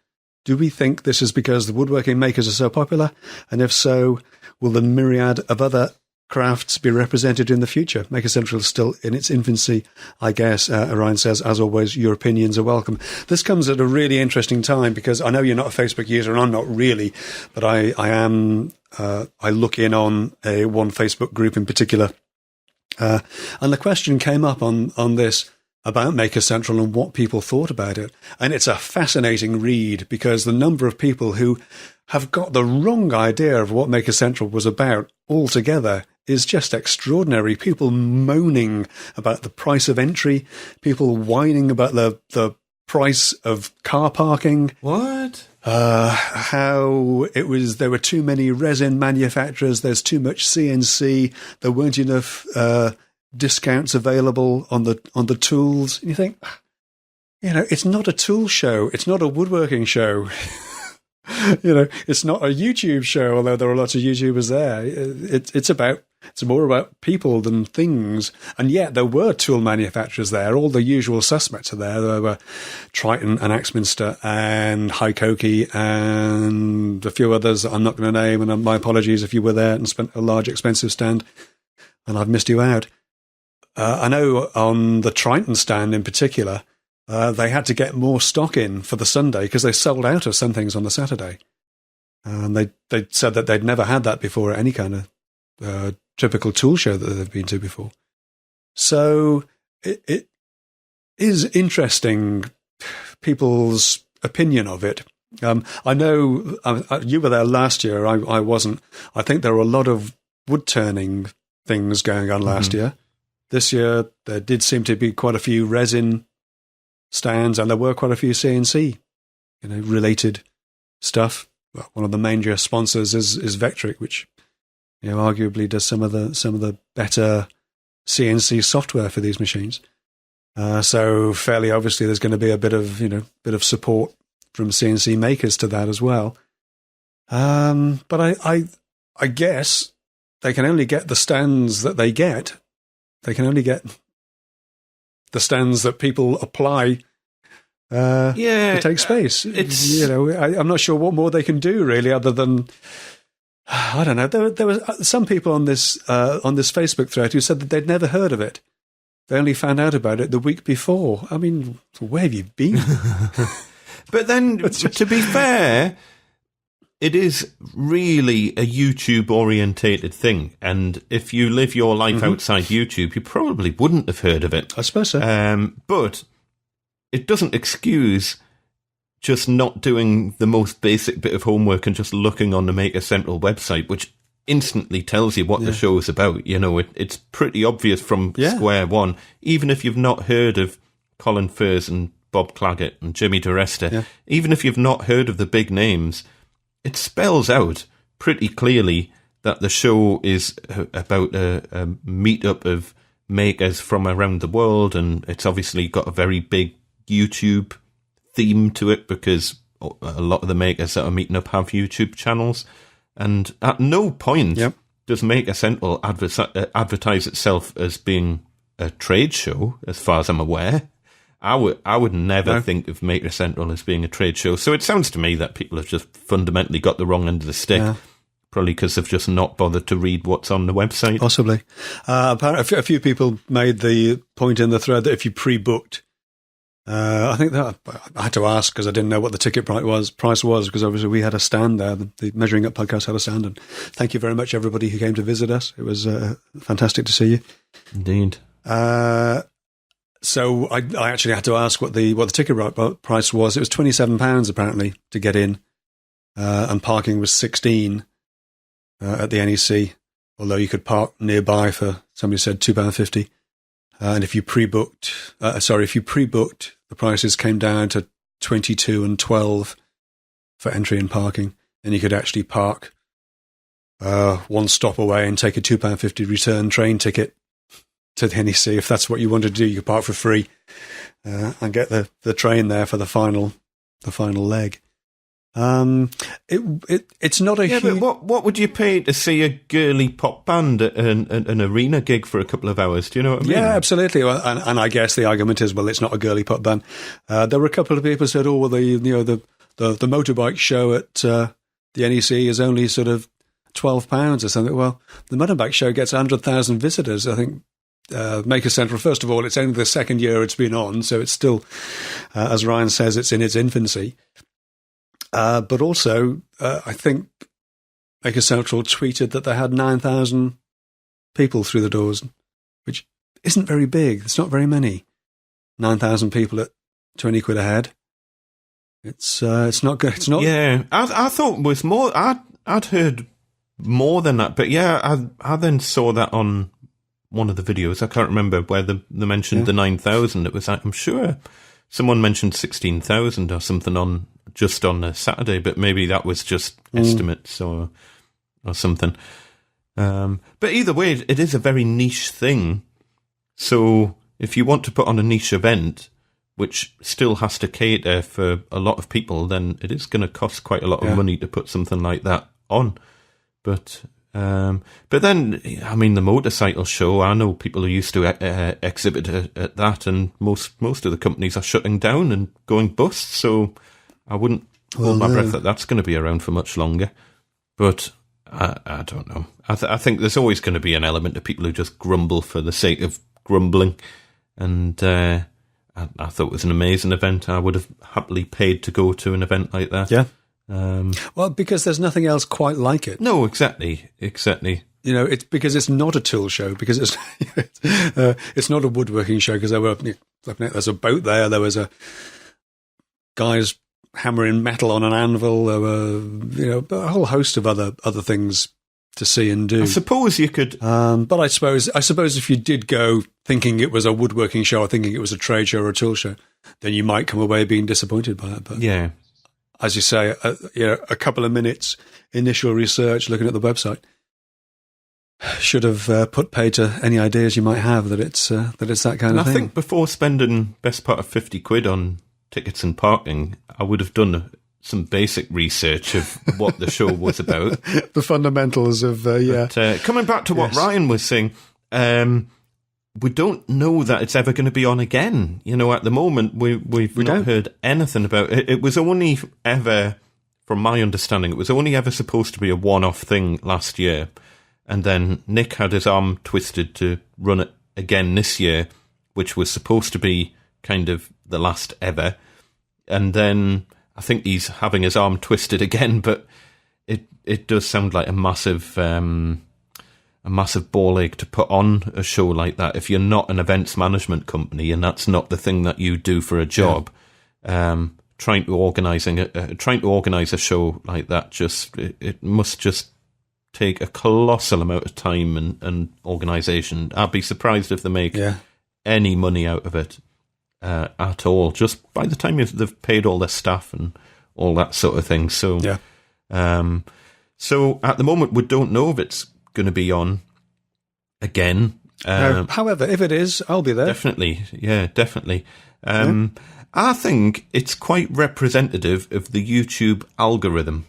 Do we think this is because the woodworking makers are so popular? And if so, will the myriad of other crafts be represented in the future? Maker Central is still in its infancy, I guess. Ryan says, as always, your opinions are welcome. This comes at a really interesting time because I know you're not a Facebook user and I'm not really, but I am. I look in on one Facebook group in particular. And the question came up on this about Maker Central and what people thought about it. And it's a fascinating read because the number of people who have got the wrong idea of what Maker Central was about altogether is just extraordinary. People moaning about the price of entry, people whining about the price of car parking. What? How there were too many resin manufacturers, there's too much CNC, there weren't enough discounts available on the tools. And you think, it's not a tool show. It's not a woodworking show. It's not a YouTube show, although there are lots of YouTubers there. It's more about people than things. And yet there were tool manufacturers there. All the usual suspects are there. There were Triton and Axminster and Hikoki and a few others that I'm not going to name. And my apologies if you were there and spent a large, expensive stand and I've missed you out. I know on the Triton stand in particular, they had to get more stock in for the Sunday because they sold out of some things on the Saturday. And they said that they'd never had that before at any kind of typical tool show that they've been to before. So it is interesting, people's opinion of it. I know you were there last year. I wasn't. I think there were a lot of wood turning things going on last year. This year, there did seem to be quite a few resin stands, and there were quite a few CNC, related stuff. Well, one of the major sponsors is Vectric, which, arguably does some of the better CNC software for these machines. So fairly obviously, there's going to be a bit of support from CNC makers to that as well. But I guess they can only get the stands that they get. They can only get the stands that people apply to take space. I'm not sure what more they can do really, other than I don't know. There were some people on this Facebook thread who said that they'd never heard of it. They only found out about it the week before. I mean, where have you been? But then, to be fair, it is really a YouTube-orientated thing, and if you live your life outside YouTube, you probably wouldn't have heard of it. I suppose so. But it doesn't excuse just not doing the most basic bit of homework and just looking on the Maker Central website, which instantly tells you what the show is about. It's pretty obvious from square one, even if you've not heard of Colin Furze and Bob Claggett and Jimmy DeResta, even if you've not heard of the big names, it spells out pretty clearly that the show is about a meet-up of makers from around the world, and it's obviously got a very big YouTube theme to it because a lot of the makers that are meeting up have YouTube channels, and at no point does Maker Central advertise itself as being a trade show, as far as I'm aware. I would never think of Maker Central as being a trade show. So it sounds to me that people have just fundamentally got the wrong end of the stick. Yeah. Probably because they've just not bothered to read what's on the website. Possibly. Apparently, a few people made the point in the thread that if you pre-booked, I think that I had to ask because I didn't know what the ticket price was because obviously we had a stand there. The Measuring Up podcast had a stand, and thank you very much everybody who came to visit us. It was fantastic to see you. Indeed. So I actually had to ask what the ticket price was. It was £27 apparently to get in, and parking was £16 at the NEC. Although you could park nearby for, somebody said, £2.50. And if you pre-booked, the prices came down to $22 and $12 for entry and parking, and you could actually park one stop away and take a £2.50 return train ticket to the NEC if that's what you wanted to do. You could park for free and get the train there for the final leg. It's not a huge... but what would you pay to see a girly pop band at an arena gig for a couple of hours? Do you know what I mean? Yeah, absolutely. And I guess the argument is, well, it's not a girly pop band. There were a couple of people who said, oh, well, the motorbike show at the NEC is only sort of £12 or something. Well, the motorbike show gets 100,000 visitors. I think Maker Central, first of all, it's only the second year it's been on, so it's still, as Ryan says, it's in its infancy. But also, I think Maker Central tweeted that they had 9,000 people through the doors, which isn't very big. It's not very many. 9,000 people at 20 quid a head. It's not good. It's not. Yeah, I thought it was more. I'd heard more than that, but yeah, I then saw that on one of the videos. I can't remember where they mentioned the 9,000. It was like, I'm sure someone mentioned 16,000 or something just on a Saturday, but maybe that was just estimates or something. But either way, it is a very niche thing. So if you want to put on a niche event, which still has to cater for a lot of people, then it is going to cost quite a lot of money to put something like that on. But then, I mean, the motorcycle show, I know people who used to exhibit at that, and most of the companies are shutting down and going bust, so I wouldn't hold my breath that that's going to be around for much longer. But I don't know. I think there's always going to be an element of people who just grumble for the sake of grumbling, and I thought it was an amazing event. I would have happily paid to go to an event like that. Yeah. Well, because there's nothing else quite like it. No, exactly. You know, it's because it's not a tool show, because it's not a woodworking show, because there's a boat there, there was a guys hammering metal on an anvil, there were a whole host of other things to see and do. I suppose you could, but I suppose if you did go thinking it was a woodworking show or thinking it was a trade show or a tool show, then you might come away being disappointed by it. But yeah. As you say, a couple of minutes initial research, looking at the website, should have put paid to any ideas you might have that it's that kind of thing. I think before spending best part of 50 quid on tickets and parking, I would have done some basic research of what the show was about. The fundamentals of, But, coming back to what Ryan was saying, we don't know that it's ever going to be on again. You know, at the moment, we've not heard anything about it. It was only ever, from my understanding, it was only ever supposed to be a one-off thing last year. And then Nick had his arm twisted to run it again this year, which was supposed to be kind of the last ever. And then I think he's having his arm twisted again, but it does sound like a massive ball ache to put on a show like that if you're not an events management company and that's not the thing that you do for a job. Trying to organise a show like that it must just take a colossal amount of time and organisation. I'd be surprised if they make any money out of it at all, just by the time they've paid all their staff and all that sort of thing. So so at the moment we don't know if it's going to be on again. However, if it is, I'll be there. Definitely. I think it's quite representative of the YouTube algorithm.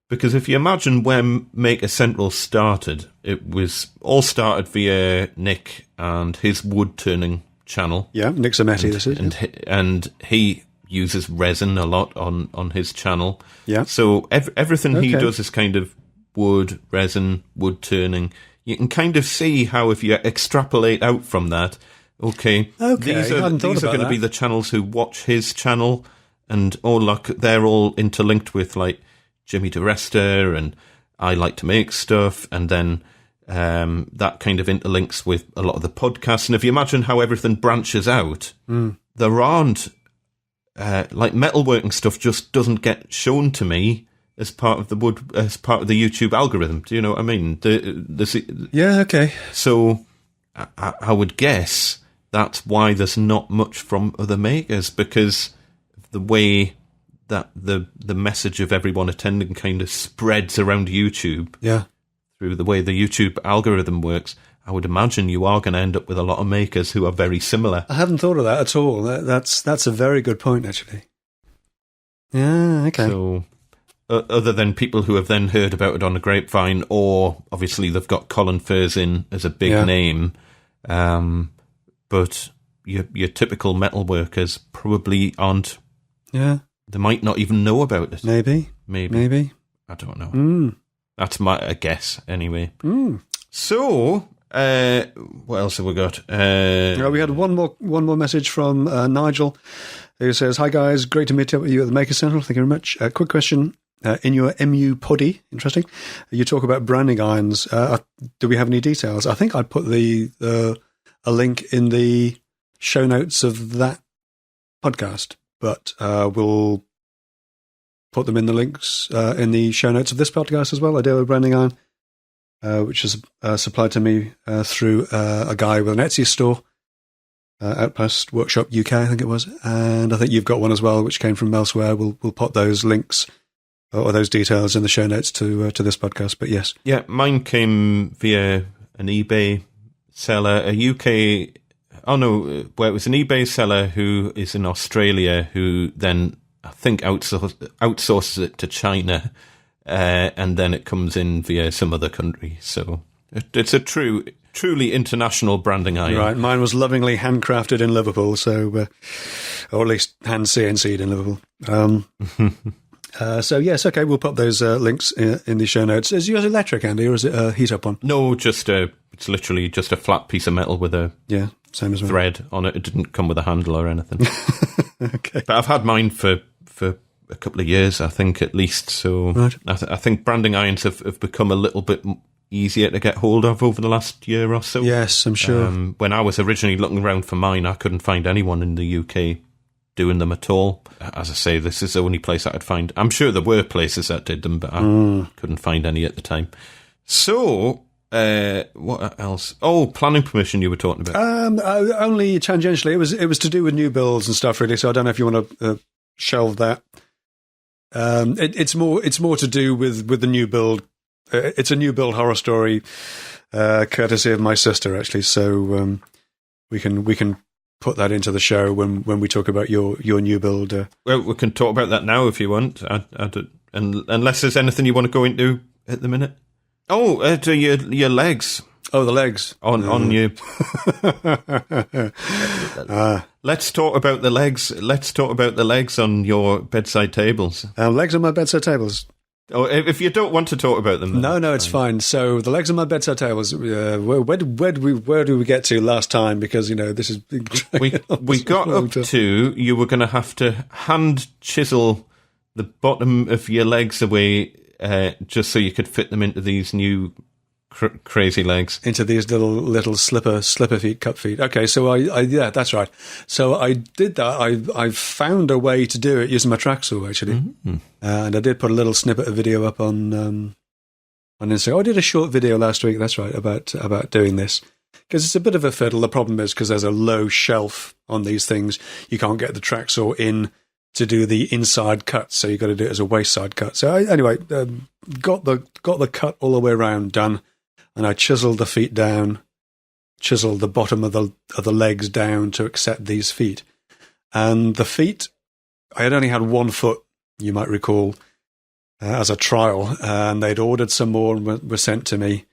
Because if you imagine when Maker Central started, it was all started via Nick and his wood turning channel. Yeah, Nick Zametti, this is. And he uses resin a lot on his channel. Yeah. So everything he does is kind of wood, resin, wood turning. You can kind of see how if you extrapolate out from that, these are going to be the channels who watch his channel, and they're all interlinked with like Jimmy DeResta and I Like to Make Stuff, and then that kind of interlinks with a lot of the podcasts. And if you imagine how everything branches out, there aren't like metalworking stuff just doesn't get shown to me as part of the YouTube algorithm. Do you know what I mean? Yeah, okay. So I would guess that's why there's not much from other makers, because the way that the message of everyone attending kind of spreads around YouTube. Yeah. Through the way the YouTube algorithm works, I would imagine you are going to end up with a lot of makers who are very similar. I hadn't thought of that at all. That's a very good point, actually. Yeah, okay. So, other than people who have then heard about it on a grapevine, or obviously they've got Colin Furze in as a big name, but your typical metal workers probably aren't. Yeah. They might not even know about it. Maybe. I don't know. That's my guess, anyway. So, what else have we got? We had one more message from Nigel, who says, "Hi guys, great to meet up with you at the Maker Central. Thank you very much. Quick question: in your MU poddy, interesting, you talk about branding irons. Do we have any details? I think I put a link in the show notes of that podcast, but we'll put them in the links in the show notes of this podcast as well. I do have a branding iron, which is supplied to me through a guy with an Etsy store, Outpost Workshop UK, I think it was. And I think you've got one as well, which came from elsewhere. We'll put those links or those details in the show notes to this podcast. But yes. Yeah, mine came via an eBay seller, where it was an eBay seller who is in Australia, who then I think outsources it to China, and then it comes in via some other country. So it's a truly international branding iron. Right, mine was lovingly handcrafted in Liverpool, so or at least hand CNC'd in Liverpool. So yes, okay, we'll put those links in the show notes. Is yours electric, Andy, or is it a heat up one? No, it's literally just a flat piece of metal with a same as thread on it. It didn't come with a handle or anything. Okay, but I've had mine for a couple of years, I think, at least. So right. I think branding irons have become a little bit easier to get hold of over the last year or so. Yes, I'm sure. When I was originally looking around for mine, I couldn't find anyone in the UK doing them at all. As I say, this is the only place I could find. I'm sure there were places that did them, but I couldn't find any at the time. So, what else? Oh, planning permission you were talking about. Only tangentially. It was to do with new builds and stuff, really. So I don't know if you want to shelve that. It's more to do with the new build. It's a new build horror story, courtesy of my sister, actually. So we can put that into the show when we talk about your new build. Well, we can talk about that now if you want. Unless there's anything you want to go into at the minute. Oh, your legs. Oh, the legs. On you. Let's talk about the legs. Let's talk about the legs on your bedside tables. Legs on my bedside tables. Oh, if you don't want to talk about them, then no, it's fine. So the legs on my bedside tables. Where do we get to last time? Because this is we got up to you were going to have to hand chisel the bottom of your legs away, just so you could fit them into these new crazy legs, into these little slipper feet, cup feet. Okay, so I that's right. So I did that. I found a way to do it using my track saw, actually, and I did put a little snippet of video up on Instagram. I did a short video last week. That's right, about doing this, because it's a bit of a fiddle. The problem is because there's a low shelf on these things, you can't get the track saw in to do the inside cut, so you've got to do it as a waist side cut. So anyway, got the cut all the way around done. And I chiseled the feet down, chiseled the bottom of the legs down to accept these feet. And the feet, I had only had 1 foot, you might recall, as a trial, and they'd ordered some more and were sent to me.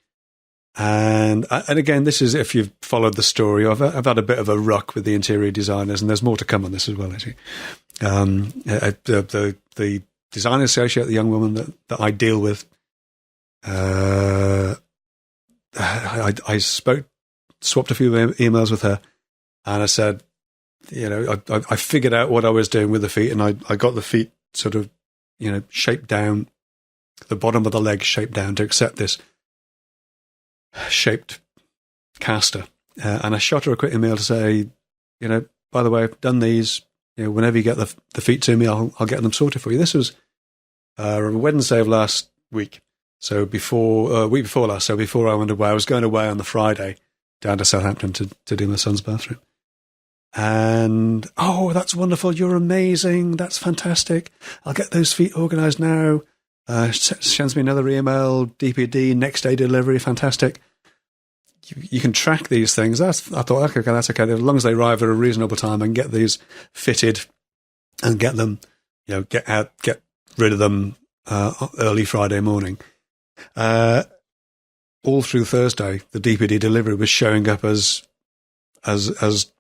And again, this is, if you've followed the story, I've had a bit of a ruck with the interior designers, and there's more to come on this as well, actually. The design associate, the young woman that I deal with, I swapped a few emails with her, and I said, I figured out what I was doing with the feet, and I got the feet sort of, shaped down, the bottom of the leg shaped down to accept this shaped caster. And I shot her a quick email to say, by the way, I've done these. Whenever you get the feet to me, I'll get them sorted for you. This was Wednesday of last week. So week before last. So before I went away, I was going away on the Friday down to Southampton to do my son's bathroom. And, oh, that's wonderful. You're amazing. That's fantastic. I'll get those feet organised now. Sends me another email, DPD, next day delivery, fantastic. You can track these things. I thought, okay, that's okay. As long as they arrive at a reasonable time and get these fitted and get them, get rid of them early Friday morning. All through Thursday, the DPD delivery was showing up as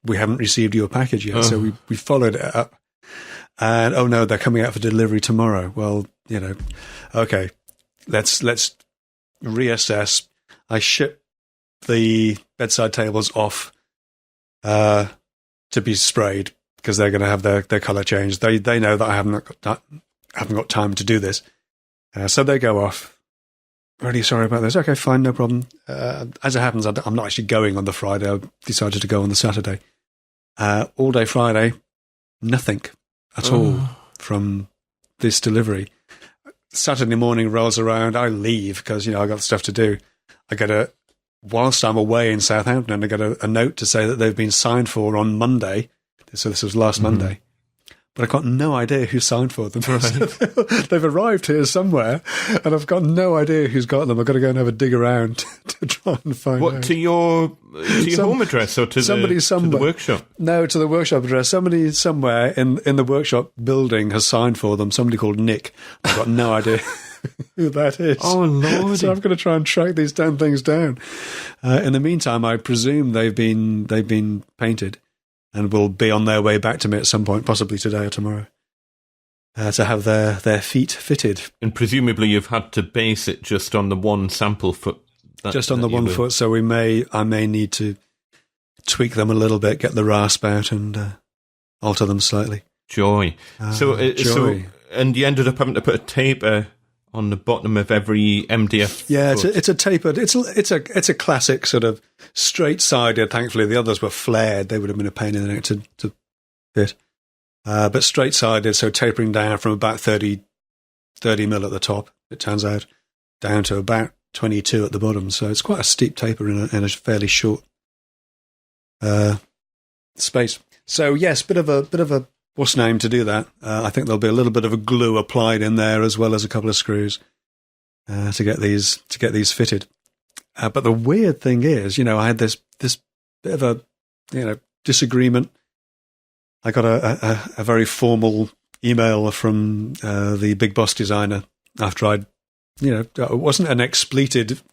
we haven't received your package yet. So we followed it up. And, oh no, they're coming out for delivery tomorrow. Well, okay, let's reassess. I ship the bedside tables off to be sprayed because they're going to have their colour changed. They know that I haven't got time to do this, so they go off. Really sorry about this. Okay, fine, no problem. As it happens, I'm not actually going on the Friday. I decided to go on the Saturday. All day Friday, nothing at all from this delivery. Saturday morning rolls around. I leave because I got stuff to do. Whilst I'm away in Southampton, I get a note to say that they've been signed for on Monday. So this was last Monday. But I've got no idea who signed for them. Right. They've arrived here somewhere, and I've got no idea who's got them. I've got to go and have a dig around to try and find out. To your home address or to the workshop? No, to the workshop address. Somebody somewhere in the workshop building has signed for them. Somebody called Nick. I've got no idea who that is. Oh, Lord. So I've got to try and track these damn things down. In the meantime, I presume they've been painted and will be on their way back to me at some point, possibly today or tomorrow, to have their feet fitted. And presumably you've had to base it just on the one sample foot. Just on the 1 foot, so I may need to tweak them a little bit, get the rasp out and alter them slightly. Joy. Joy. And you ended up having to put a taper on the bottom of every MDF. Yeah, it's a tapered. It's a classic sort of straight-sided. Thankfully, the others were flared. They would have been a pain in the neck to fit. But straight-sided, so tapering down from about 30 mil at the top, it turns out, down to about 22 at the bottom. So it's quite a steep taper in a fairly short space. So yes, bit of a what's name to do that. I think there'll be a little bit of a glue applied in there as well as a couple of screws to get these fitted. But the weird thing is, I had this bit of a disagreement. I got a very formal email from the big boss designer after I'd, it wasn't an expletive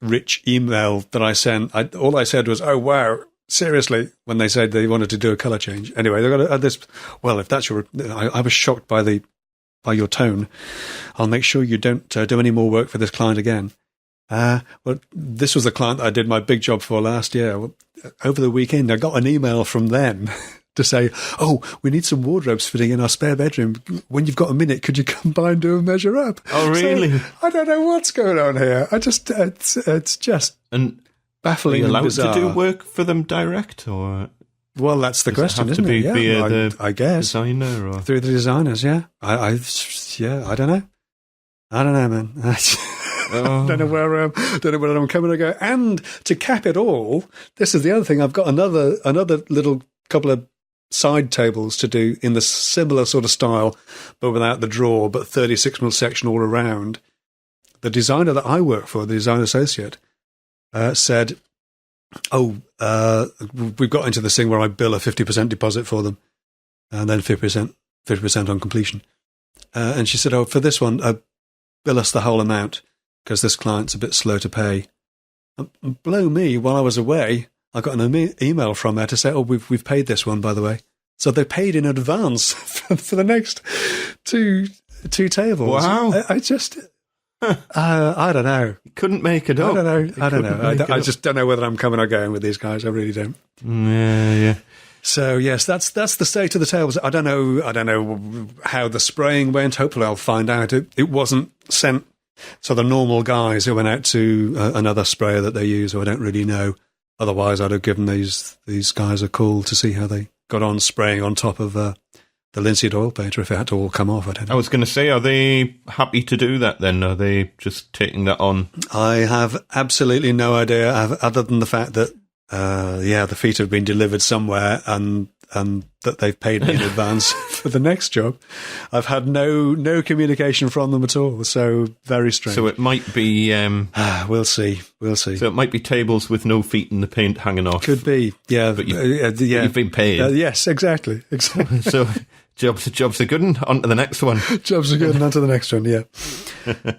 rich email that I sent. All I said was, "Oh wow, seriously," when they said they wanted to do a colour change. Anyway, they got this. Well, if that's I was shocked by your tone. I'll make sure you don't do any more work for this client again. Well, this was the client that I did my big job for last year. Well, over the weekend, I got an email from them to say, "Oh, we need some wardrobes fitting in our spare bedroom. When you've got a minute, could you come by and do a measure up?" Oh, really? So, I don't know what's going on here. It's just baffling and bizarre. To do work for them direct, or? Well, that's the question, isn't it? Yeah, I guess designer or through the designers. Yeah, I don't know. I don't know, man. I don't know where I'm coming to go. And to cap it all, this is the other thing. I've got another little couple of side tables to do in the similar sort of style, but without the drawer, but 36mm section all around. The designer that I work for, the design associate, said, We've got into this thing where I bill a 50% deposit for them, and then 50% on completion. And she said, for this one, bill us the whole amount, because this client's a bit slow to pay. And blow me, while I was away, I got an email from her to say, we've paid this one, by the way. So they paid in advance for the next two tables. Wow. I just... I don't know. Couldn't make it up. I don't know. I just don't know whether I'm coming or going with these guys. I really don't. Yeah. So yes, that's the state of the tables. I don't know how the spraying went. Hopefully, I'll find out. It wasn't sent to the normal guys who went out to another sprayer that they use, who I don't really know. Otherwise, I'd have given these guys a call to see how they got on spraying on top of the linseed oil painter if it had to all come off. I don't know. I was going to say, are they happy to do that then? Are they just taking that on? I have absolutely no idea, other than the fact that, the feet have been delivered somewhere and that they've paid me in advance for the next job. I've had no communication from them at all, so very strange. So it might be... we'll see. So it might be tables with no feet and the paint hanging off. Could be, yeah. But you've been paid. Yes, exactly. So... Jobs are good, and on to the next one. Jobs are good, and on to the next one, yeah.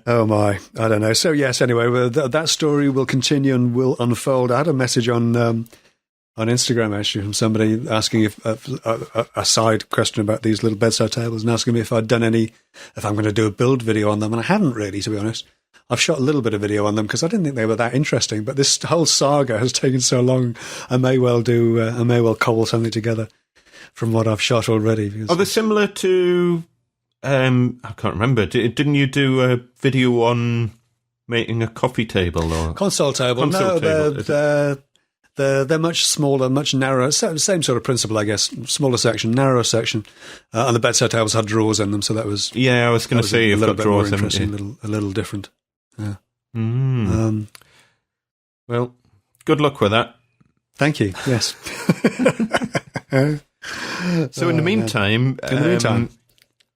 Oh, my. I don't know. So, yes, anyway, that story will continue and will unfold. I had a message on Instagram, actually, from somebody asking if a side question about these little bedside tables and asking me if I'm going to do a build video on them. And I haven't really, to be honest. I've shot a little bit of video on them because I didn't think they were that interesting. But this whole saga has taken so long, I may well cobble something together from what I've shot already. Are they similar to... I can't remember. Didn't you do a video on making a coffee table or console table? They're much smaller, much narrower. Same sort of principle, I guess. Smaller section, narrower section, and the bedside tables had drawers in them, so that was. Yeah, I was going to say a little bit drawers, more interesting, a little different. Yeah. Well, good luck with that. Thank you. Yes. So in the meantime,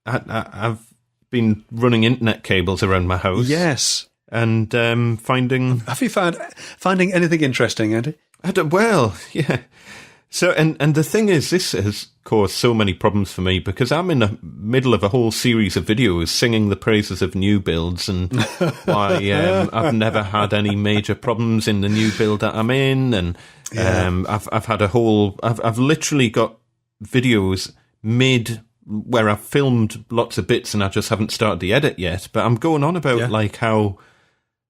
I've been running internet cables around my house. Yes, and finding. Have you finding anything interesting, Andy? Well, yeah. So and the thing is, this has caused so many problems for me because I'm in the middle of a whole series of videos singing the praises of new builds and why I've never had any major problems in the new build that I'm in, and I've had I've literally got videos made where I've filmed lots of bits and I just haven't started the edit yet, but I'm going on about like how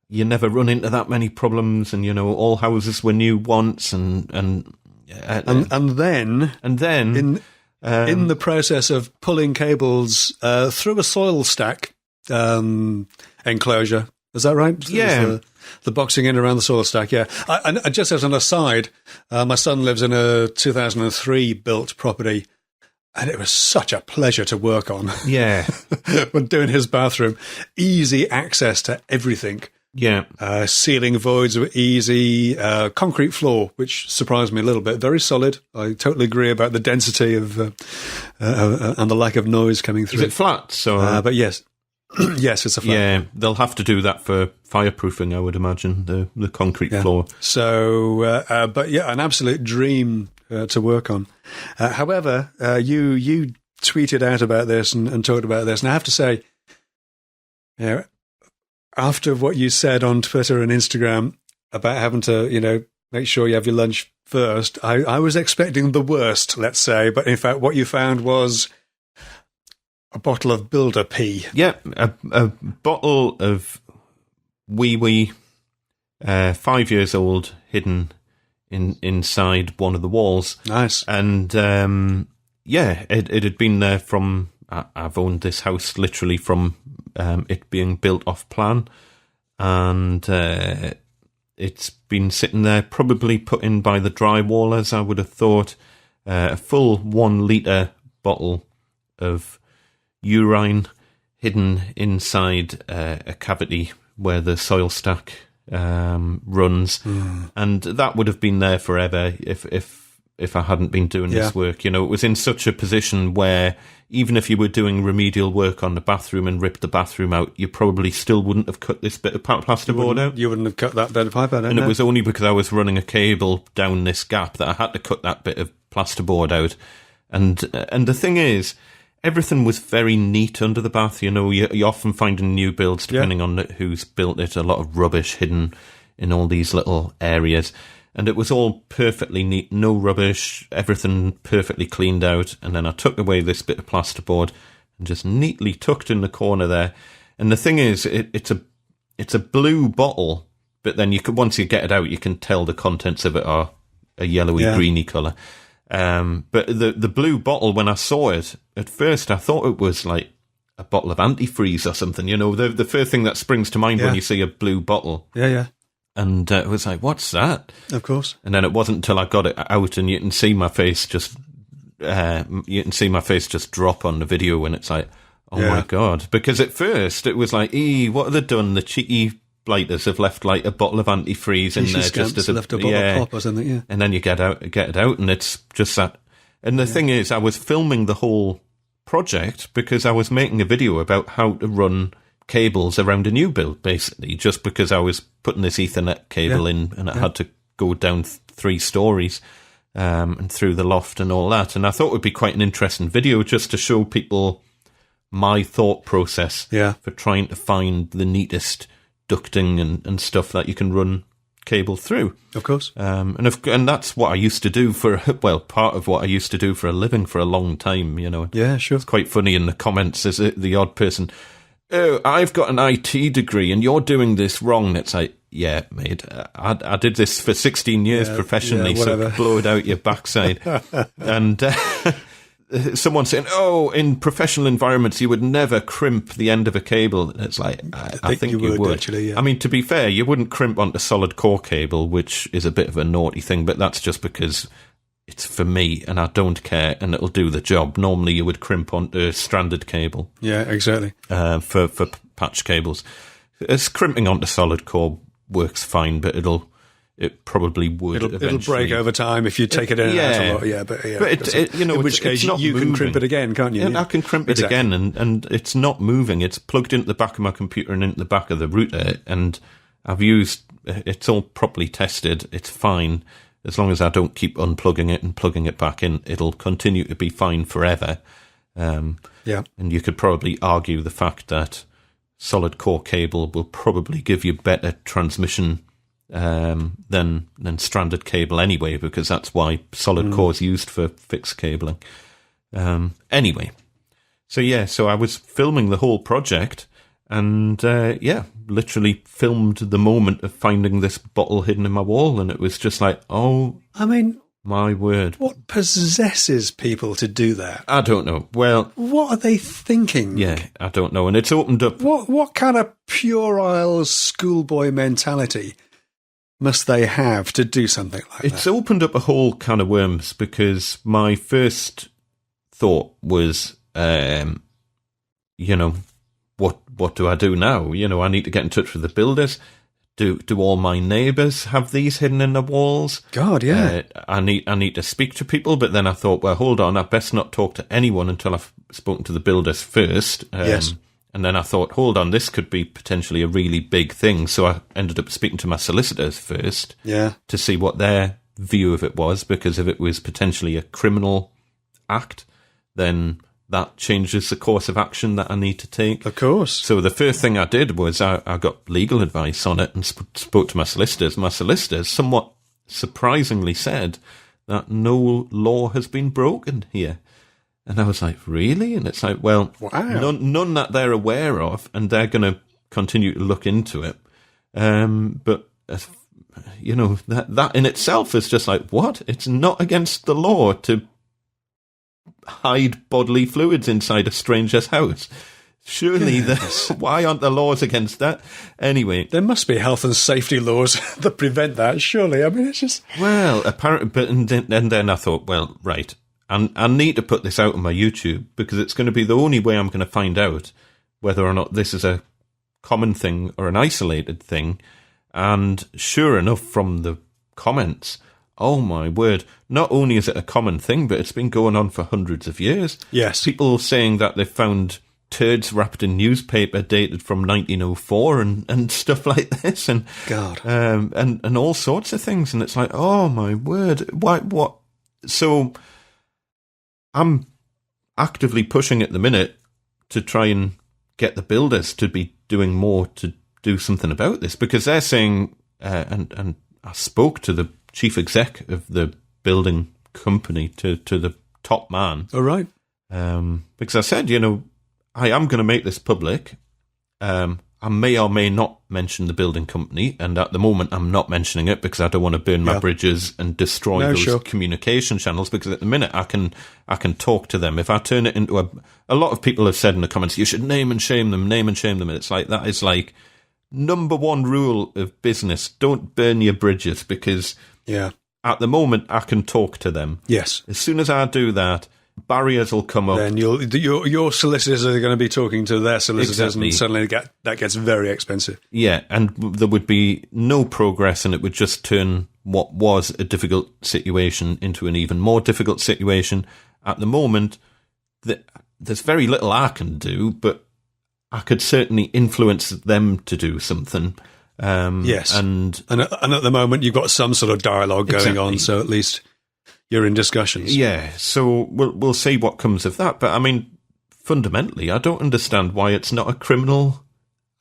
you never run into that many problems, and all houses were new once, and then in the process of pulling cables through a soil stack enclosure, is that right? Yeah. The boxing in around the soil stack, yeah. And just as an aside, my son lives in a 2003 built property, and it was such a pleasure to work on. Yeah. When doing his bathroom, easy access to everything. Yeah. Ceiling voids were easy. Concrete floor, which surprised me a little bit. Very solid. I totally agree about the density of and the lack of noise coming through. Is it flat? So, but yes. Yes, it's a flat. Yeah, they'll have to do that for fireproofing, I would imagine, the concrete floor. So, but yeah, an absolute dream to work on. However, you tweeted out about this and talked about this, and I have to say, after what you said on Twitter and Instagram about having to, make sure you have your lunch first, I was expecting the worst, let's say, but in fact, what you found was a bottle of builder pee. Yeah, a bottle of wee 5 years old, hidden inside one of the walls. Nice. And it had been there from. I've owned this house literally from it being built off plan, and it's been sitting there, probably put in by the drywallers, I would have thought. A full 1 litre bottle of urine hidden inside a cavity where the soil stack runs, and that would have been there forever if if I hadn't been doing this work. It was in such a position where even if you were doing remedial work on the bathroom and ripped the bathroom out, you probably still wouldn't have cut this bit of plasterboard out. You wouldn't have cut that bit of pipe out. And it was only because I was running a cable down this gap that I had to cut that bit of plasterboard out. And the thing is, everything was very neat under the bath. You often find in new builds, depending on who's built it, a lot of rubbish hidden in all these little areas. And it was all perfectly neat, no rubbish, everything perfectly cleaned out. And then I took away this bit of plasterboard and just neatly tucked in the corner there. And the thing is, it's a blue bottle, but then once you get it out, you can tell the contents of it are a yellowy, greeny colour. But the blue bottle, when I saw it, at first I thought it was like a bottle of antifreeze or something. The first thing that springs to mind when you see a blue bottle. Yeah. And it was like, what's that? Of course. And then it wasn't until I got it out, and you can see my face just drop on the video when it's like, oh my God. Because at first it was like, what have they done? The cheeky blighters have left like a bottle of antifreeze in there, just as left a bottle of pop or something. Yeah. And then you get it out, and it's just that. And the thing is, I was filming the whole project because I was making a video about how to run cables around a new build, basically, just because I was putting this Ethernet cable in, and it had to go down 3 stories and through the loft and all that. And I thought it would be quite an interesting video just to show people my thought process for trying to find the neatest ducting and stuff that you can run cable through. Of course. And that's what I used to do part of what I used to do for a living for a long time, Yeah, sure. It's quite funny in the comments, is it the odd person, oh, I've got an IT degree and you're doing this wrong. And it's like, yeah, mate, I did this for 16 years professionally, so blow it out your backside. And someone saying, oh, in professional environments, you would never crimp the end of a cable. And it's like, I think you would. Actually, yeah. I mean, to be fair, you wouldn't crimp onto solid core cable, which is a bit of a naughty thing, but that's just because it's for me and I don't care and it'll do the job. Normally you would crimp onto stranded cable. Yeah, exactly. For patch cables. It's crimping onto solid core works fine, but it probably would It'll break over time if you take it in and out a lot. Yeah, but in which case you can crimp it again, can't you? Yeah, I can crimp it again, and it's not moving. It's plugged into the back of my computer and into the back of the router, and it's all properly tested. It's fine. As long as I don't keep unplugging it and plugging it back in, it'll continue to be fine forever. And you could probably argue the fact that solid core cable will probably give you better transmission than stranded cable anyway, because that's why solid core is used for fixed cabling. Anyway, so I was filming the whole project, and literally filmed the moment of finding this bottle hidden in my wall, and it was just like, oh, I mean, my word. What possesses people to do that? I don't know. Well, what are they thinking? Yeah, I don't know. And it's opened up. What kind of puerile schoolboy mentality must they have to do something like that? It's opened up a whole can of worms, because my first thought was, what do I do now? I need to get in touch with the builders. Do all my neighbours have these hidden in the walls? God, yeah. I need to speak to people, but then I thought, well, hold on, I best not talk to anyone until I've spoken to the builders first. Yes. And then I thought, hold on, this could be potentially a really big thing. So I ended up speaking to my solicitors first to see what their view of it was, because if it was potentially a criminal act, then that changes the course of action that I need to take. Of course. So the first thing I did was I got legal advice on it and spoke to my solicitors. My solicitors somewhat surprisingly said that no law has been broken here. And I was like, really? And it's like, well, none that they're aware of, and they're going to continue to look into it. But, that in itself is just like, what? It's not against the law to hide bodily fluids inside a stranger's house. Surely, why aren't the laws against that? Anyway, there must be health and safety laws that prevent that. Surely, I mean, it's just apparently. But and then I thought, well, right, I need to put this out on my YouTube, because it's going to be the only way I'm going to find out whether or not this is a common thing or an isolated thing. And sure enough, from the comments, oh my word, not only is it a common thing, but it's been going on for hundreds of years. Yes. People saying that they found turds wrapped in newspaper dated from 1904 and stuff like this, and God, and all sorts of things, and it's like, oh my word, what? So I'm actively pushing at the minute to try and get the builders to be doing more to do something about this, because they're saying, and I spoke to the chief exec of the building company, to the top man. all right. Because I said, I am going to make this public. I may or may not mention the building company, and at the moment I'm not mentioning it because I don't want to burn my bridges and destroy those communication channels, because at the minute I can talk to them. If I turn it into a lot of people have said in the comments, you should name and shame them, and it's like, that is like number one rule of business. Don't burn your bridges, because at the moment I can talk to them. Yes. As soon as I do that, barriers will come up. Then your solicitors are going to be talking to their solicitors, and suddenly that gets very expensive. Yeah, and there would be no progress, and it would just turn what was a difficult situation into an even more difficult situation. At the moment, there's very little I can do, but I could certainly influence them to do something. Yes, and at the moment you've got some sort of dialogue going on, so at least you're in discussions. Yeah, so we'll see what comes of that. But I mean, fundamentally, I don't understand why it's not a criminal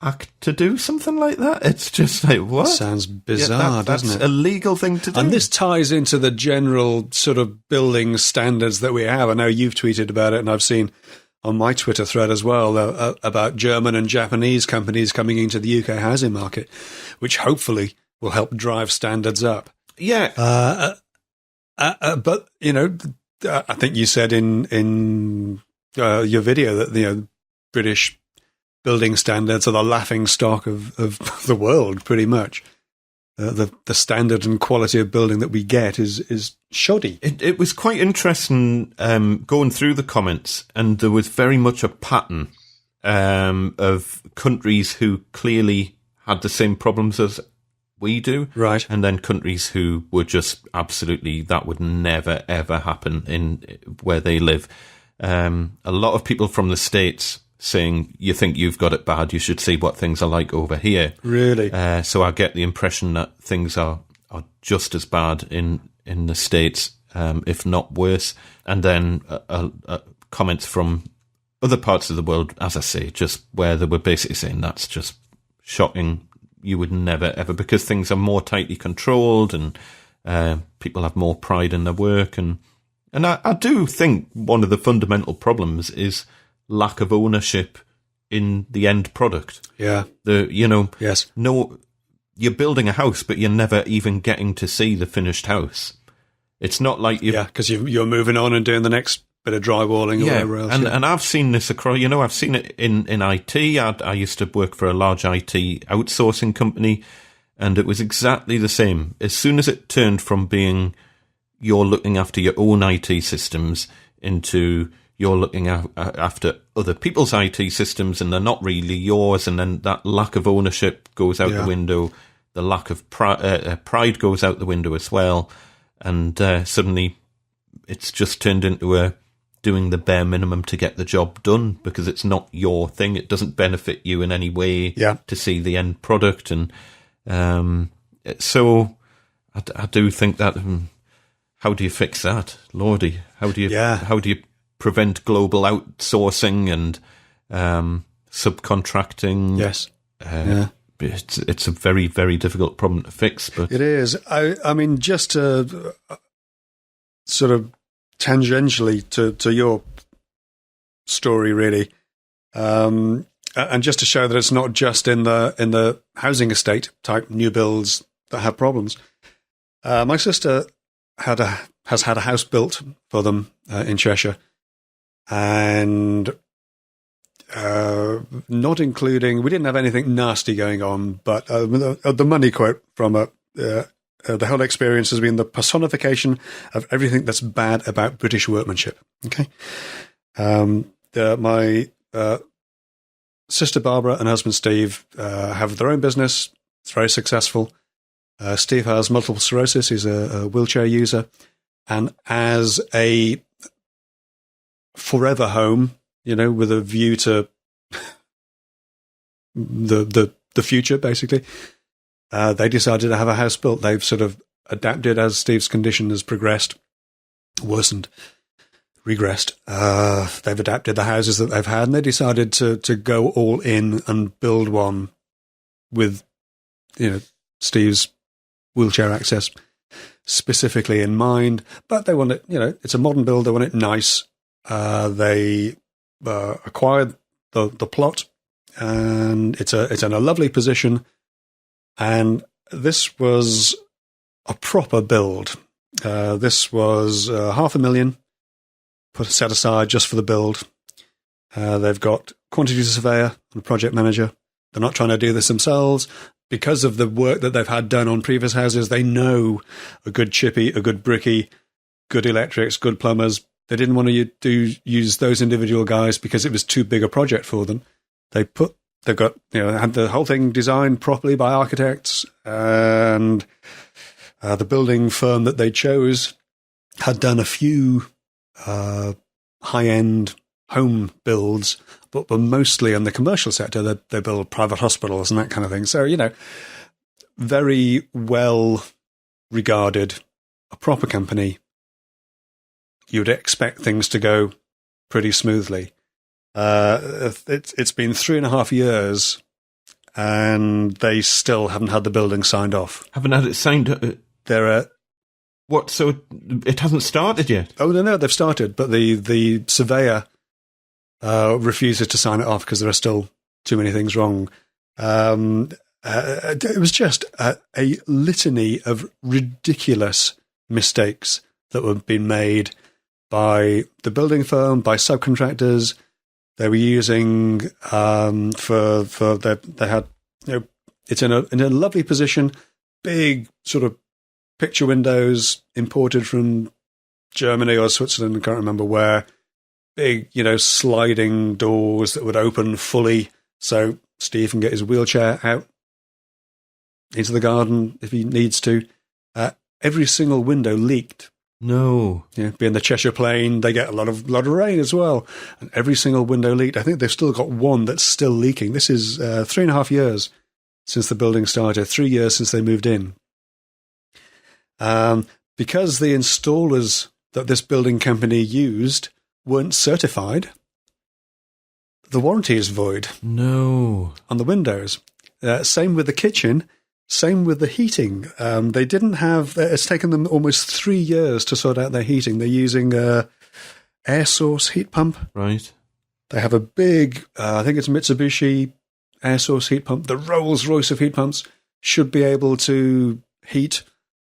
act to do something like that. It's just like, what? Sounds bizarre, doesn't it? That's a legal thing to do. And this ties into the general sort of building standards that we have. I know you've tweeted about it, and I've seen on my Twitter thread as well about German and Japanese companies coming into the UK housing market, which hopefully will help drive standards up. Yeah. But I think you said in your video that British building standards are the laughing stock of the world, pretty much. The standard and quality of building that we get is shoddy. It was quite interesting going through the comments, and there was very much a pattern of countries who clearly had the same problems as we do, right? And then countries who were just absolutely, that would never ever happen in where they live. A lot of people from the States saying, you think you've got it bad, you should see what things are like over here. Really? So I get the impression that things are just as bad in the States, if not worse. And then comments from other parts of the world, as I say, just where they were basically saying that's just shocking. You would never, ever, because things are more tightly controlled, and people have more pride in their work. And I do think one of the fundamental problems is lack of ownership in the end product. Yeah. Yes. No, you're building a house, but you're never even getting to see the finished house. It's not like you... Yeah, because you're moving on and doing the next bit of drywalling or whatever else. And I've seen this across, I've seen it in IT. I used to work for a large IT outsourcing company, and it was exactly the same. As soon as it turned from being you're looking after your own IT systems into you're looking after other people's IT systems, and they're not really yours, and then that lack of ownership goes out the window. The lack of pride goes out the window as well, and suddenly it's just turned into doing the bare minimum to get the job done, because it's not your thing. It doesn't benefit you in any way to see the end product. And so I do think that, how do you fix that? Lordy, how do you prevent global outsourcing and subcontracting? Yes. It's a very, very difficult problem to fix. But it is. I mean, just to sort of tangentially to your story, really, and just to show that it's not just in the housing estate type new builds that have problems. My sister has had a house built for them in Cheshire, and not including, we didn't have anything nasty going on, but the money quote from the whole experience has been the personification of everything that's bad about British workmanship. Okay, my sister Barbara and husband Steve have their own business. It's very successful. Steve has multiple sclerosis. He's a wheelchair user. And as a forever home, with a view to the future, basically, they decided to have a house built. They've sort of adapted as Steve's condition has progressed, worsened, regressed. They've adapted the houses that they've had, and they decided to go all in and build one with, Steve's wheelchair access specifically in mind. But they want it, it's a modern build. They want it nice. They acquired the plot, and it's in a lovely position. And this was a proper build. This was $500,000 set aside just for the build. They've got quantity surveyor and a project manager. They're not trying to do this themselves. Because of the work that they've had done on previous houses, they know a good chippy, a good bricky, good electrics, good plumbers. They didn't want to use those individual guys because it was too big a project for them. They've got, had the whole thing designed properly by architects, and the building firm that they chose had done a few high-end home builds, but were mostly in the commercial sector. They build private hospitals and that kind of thing. So, very well regarded, a proper company. You would expect things to go pretty smoothly. It's been 3.5 years, and they still haven't had the building signed off. Haven't had it signed? What? So it hasn't started yet? Oh, no, they've started, but the surveyor refuses to sign it off because there are still too many things wrong. It was just a litany of ridiculous mistakes that were being made by the building firm, by subcontractors. They were using they had, it's in a lovely position, big sort of picture windows imported from Germany or Switzerland, I can't remember where. Big, sliding doors that would open fully so Steve can get his wheelchair out into the garden if he needs to. Every single window leaked. No. Yeah, being the Cheshire Plain, they get a lot of rain as well. And every single window leaked. I think they've still got one that's still leaking. This is 3.5 years since the building started, 3 years since they moved in. Because the installers that this building company used weren't certified, the warranty is void. No. On the windows. Same with the kitchen, same with the heating. They didn't have, it's taken them almost 3 years to sort out their heating. They're using air source heat pump. Right. They have a big, I think it's Mitsubishi air source heat pump. The Rolls-Royce of heat pumps should be able to heat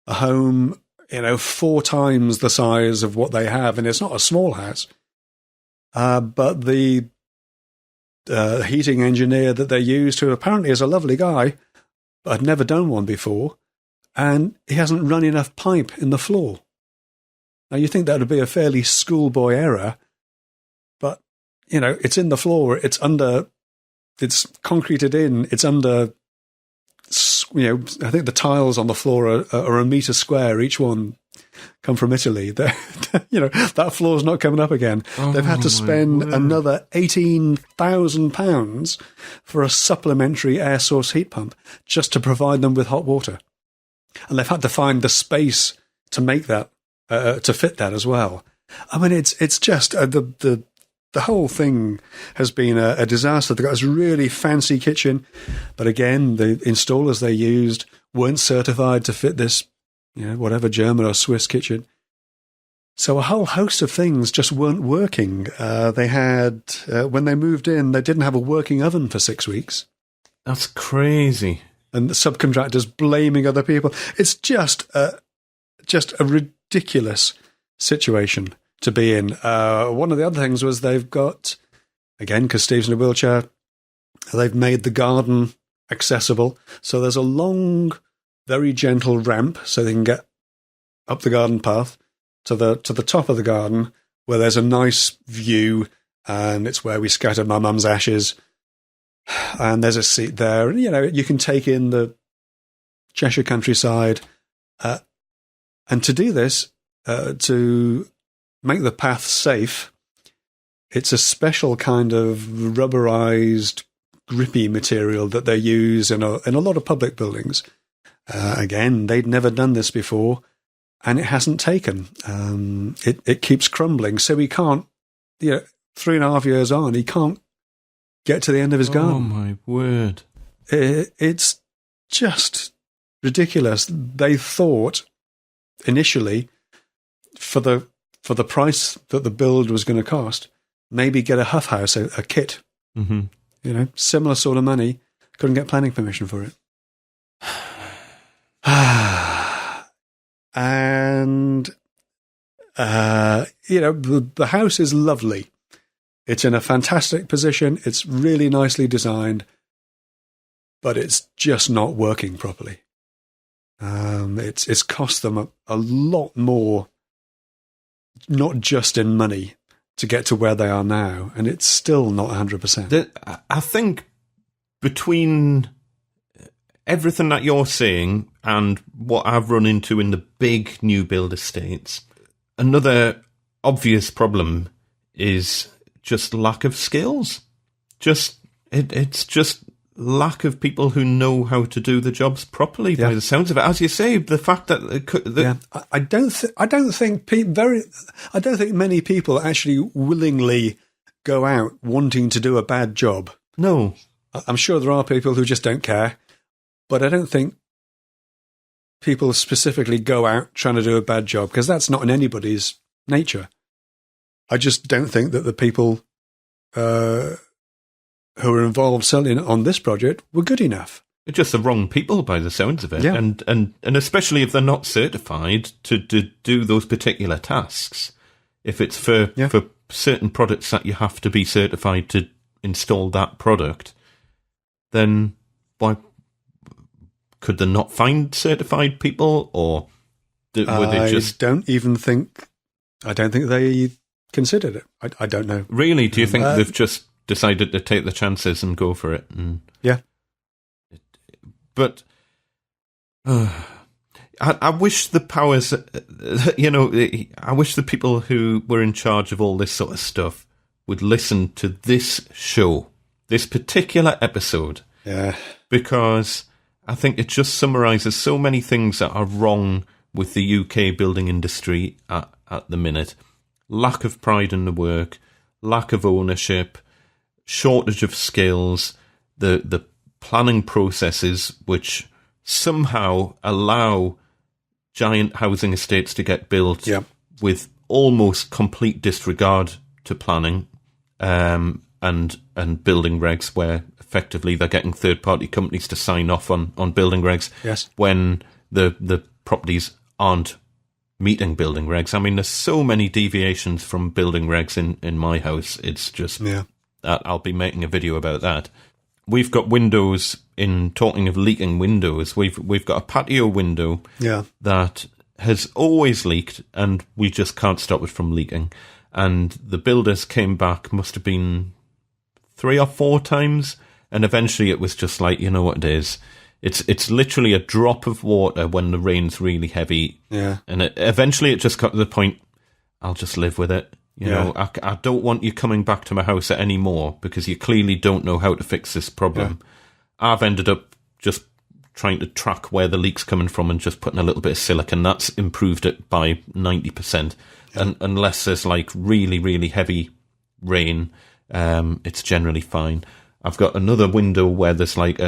a home, 4 times the size of what they have. And it's not a small house. But the heating engineer that they used, who apparently is a lovely guy, but had never done one before, and he hasn't run enough pipe in the floor. Now, you think that would be a fairly schoolboy error, but, it's in the floor, it's concreted in, it's under, I think the tiles on the floor are a metre square, each one. Come from Italy. That floor's not coming up again. They've had to spend another £18,000 for a supplementary air source heat pump just to provide them with hot water. And they've had to find the space to make that, to fit that as well. I mean, it's just the whole thing has been a disaster. They've got this really fancy kitchen, but again, the installers they used weren't certified to fit this, whatever German or Swiss kitchen. So a whole host of things just weren't working. They had, when they moved in, they didn't have a working oven for 6 weeks. That's crazy. And the subcontractors blaming other people. It's just a ridiculous situation to be in. One of the other things was they've got, again, because Steve's in a wheelchair, they've made the garden accessible. So there's a long, very gentle ramp so they can get up the garden path to the top of the garden, where there's a nice view, and it's where we scattered my mum's ashes. And there's a seat there, and you can take in the Cheshire countryside. And to do this, to make the path safe, it's a special kind of rubberized, grippy material that they use in a lot of public buildings. Again, they'd never done this before, and it hasn't taken. It keeps crumbling, so he can't, 3.5 years on, he can't get to the end of his garden. Oh, my word. It's just ridiculous. They thought initially, for the price that the build was going to cost, maybe get a Huff House, a kit. Mm-hmm. Similar sort of money. Couldn't get planning permission for it. And, the house is lovely. It's in a fantastic position. It's really nicely designed, but it's just not working properly. It's cost them a lot more, not just in money, to get to where they are now, and it's still not 100%. I think between everything that you're saying and what I've run into in the big new build estates, another obvious problem is just lack of skills. It's just lack of people who know how to do the jobs properly. By the sounds of it, as you say, the fact that I don't think many people actually willingly go out wanting to do a bad job. No, I'm sure there are people who just don't care, but I don't think people specifically go out trying to do a bad job, because that's not in anybody's nature. I just don't think that the people who are involved certainly on this project were good enough. It's just the wrong people by the sounds of it. Yeah. And especially if they're not certified to do those particular tasks. If it's for certain products that you have to be certified to install that product, then why could they not find certified people, or were they just... I don't think they considered it. I don't know. Really? Do you think they've just decided to take the chances and go for it? Yeah. But I wish the powers, I wish the people who were in charge of all this sort of stuff would listen to this show, this particular episode. Yeah. Because I think it just summarises so many things that are wrong with the UK building industry at the minute. Lack of pride in the work, lack of ownership, shortage of skills, the planning processes which somehow allow giant housing estates to get built with almost complete disregard to planning and building regs, where effectively they're getting third-party companies to sign off on building regs when the properties aren't meeting building regs. I mean, there's so many deviations from building regs in my house. It's just... I'll be making a video about that. We've got windows, in talking of leaking windows, we've got a patio window that has always leaked, and we just can't stop it from leaking. And the builders came back, must have been 3 or 4 times, and eventually it was just like, you know what it is? It's literally a drop of water when the rain's really heavy. Yeah. And eventually it just got to the point, I'll just live with it. You know, I don't want you coming back to my house anymore, because you clearly don't know how to fix this problem. Yeah. I've ended up just trying to track where the leak's coming from and just putting a little bit of silicone. That's improved it by 90%. Yeah. And unless there's like really, really heavy rain, it's generally fine. I've got another window where there's like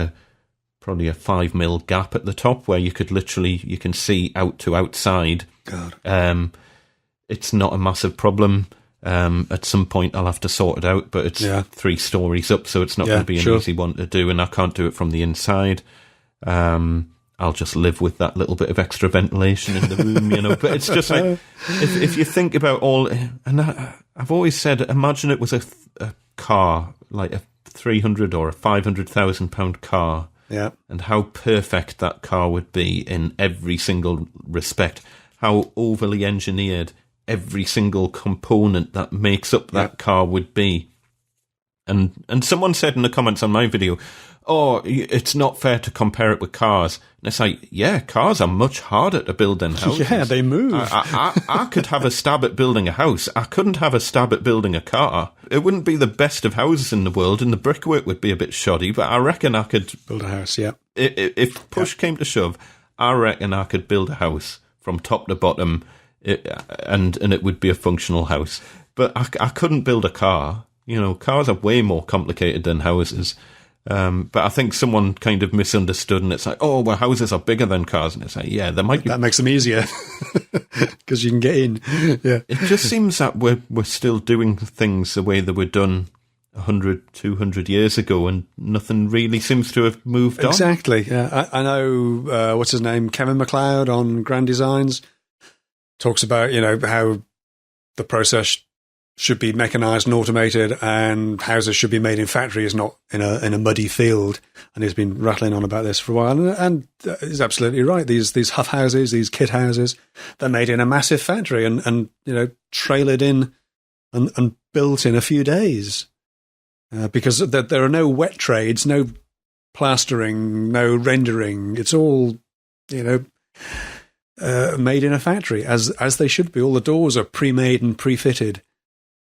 probably a 5mm gap at the top where you can see out to outside. God. It's not a massive problem. At some point I'll have to sort it out, but it's 3 stories up, so it's not going to be an easy one to do, and I can't do it from the inside. I'll just live with that little bit of extra ventilation in the room, but it's just like, if you think about all, and I've always said, imagine it was a car, like a 300 or a 500,000 pound car, and how perfect that car would be in every single respect, how overly engineered every single component that makes up that car would be. And someone said in the comments on my video, oh, it's not fair to compare it with cars. And it's like, yeah, cars are much harder to build than houses. Yeah, they move. I could have a stab at building a house. I couldn't have a stab at building a car. It wouldn't be the best of houses in the world, and the brickwork would be a bit shoddy, but I reckon I could... Build a house, yeah. If push came to shove, I reckon I could build a house from top to bottom, and it would be a functional house. But I couldn't build a car. You know, cars are way more complicated than houses. But I think someone kind of misunderstood, and it's like, oh, well, houses are bigger than cars. And it's like, yeah, there might be... That makes them easier because you can get in. Yeah. It just seems that we're still doing things the way they were done 100, 200 years ago, and nothing really seems to have moved on. Exactly. Yeah. I know, what's his name? Kevin MacLeod on Grand Designs talks about, you know, how the process should be mechanized and automated, and houses should be made in factories, not in a muddy field. And he's been rattling on about this for a while, and he's absolutely right. These huff houses, these kit houses, they're made in a massive factory and you know, trailered in and built in a few days, because there are no wet trades, no plastering, no rendering. It's all, you know, made in a factory as they should be. All the doors are pre-made and pre-fitted.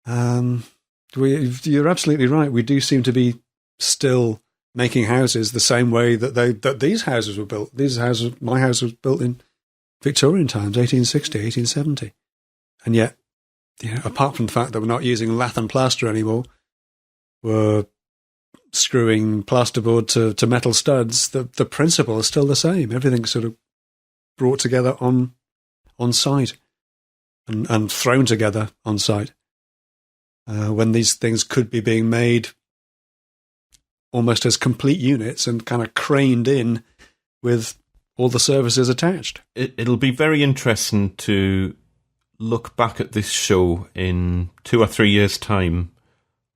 You're absolutely right. We do seem to be still making houses the same way that these houses were built. My house was built in Victorian times, 1860, 1870. And yet, you know, apart from the fact that we're not using lath and plaster anymore, we're screwing plasterboard to metal studs. The principle is still the same. Everything's sort of brought together on site and thrown together on site. When these things could be being made almost as complete units and kind of craned in with all the services attached. It'll be very interesting to look back at this show in 2 or 3 years' time,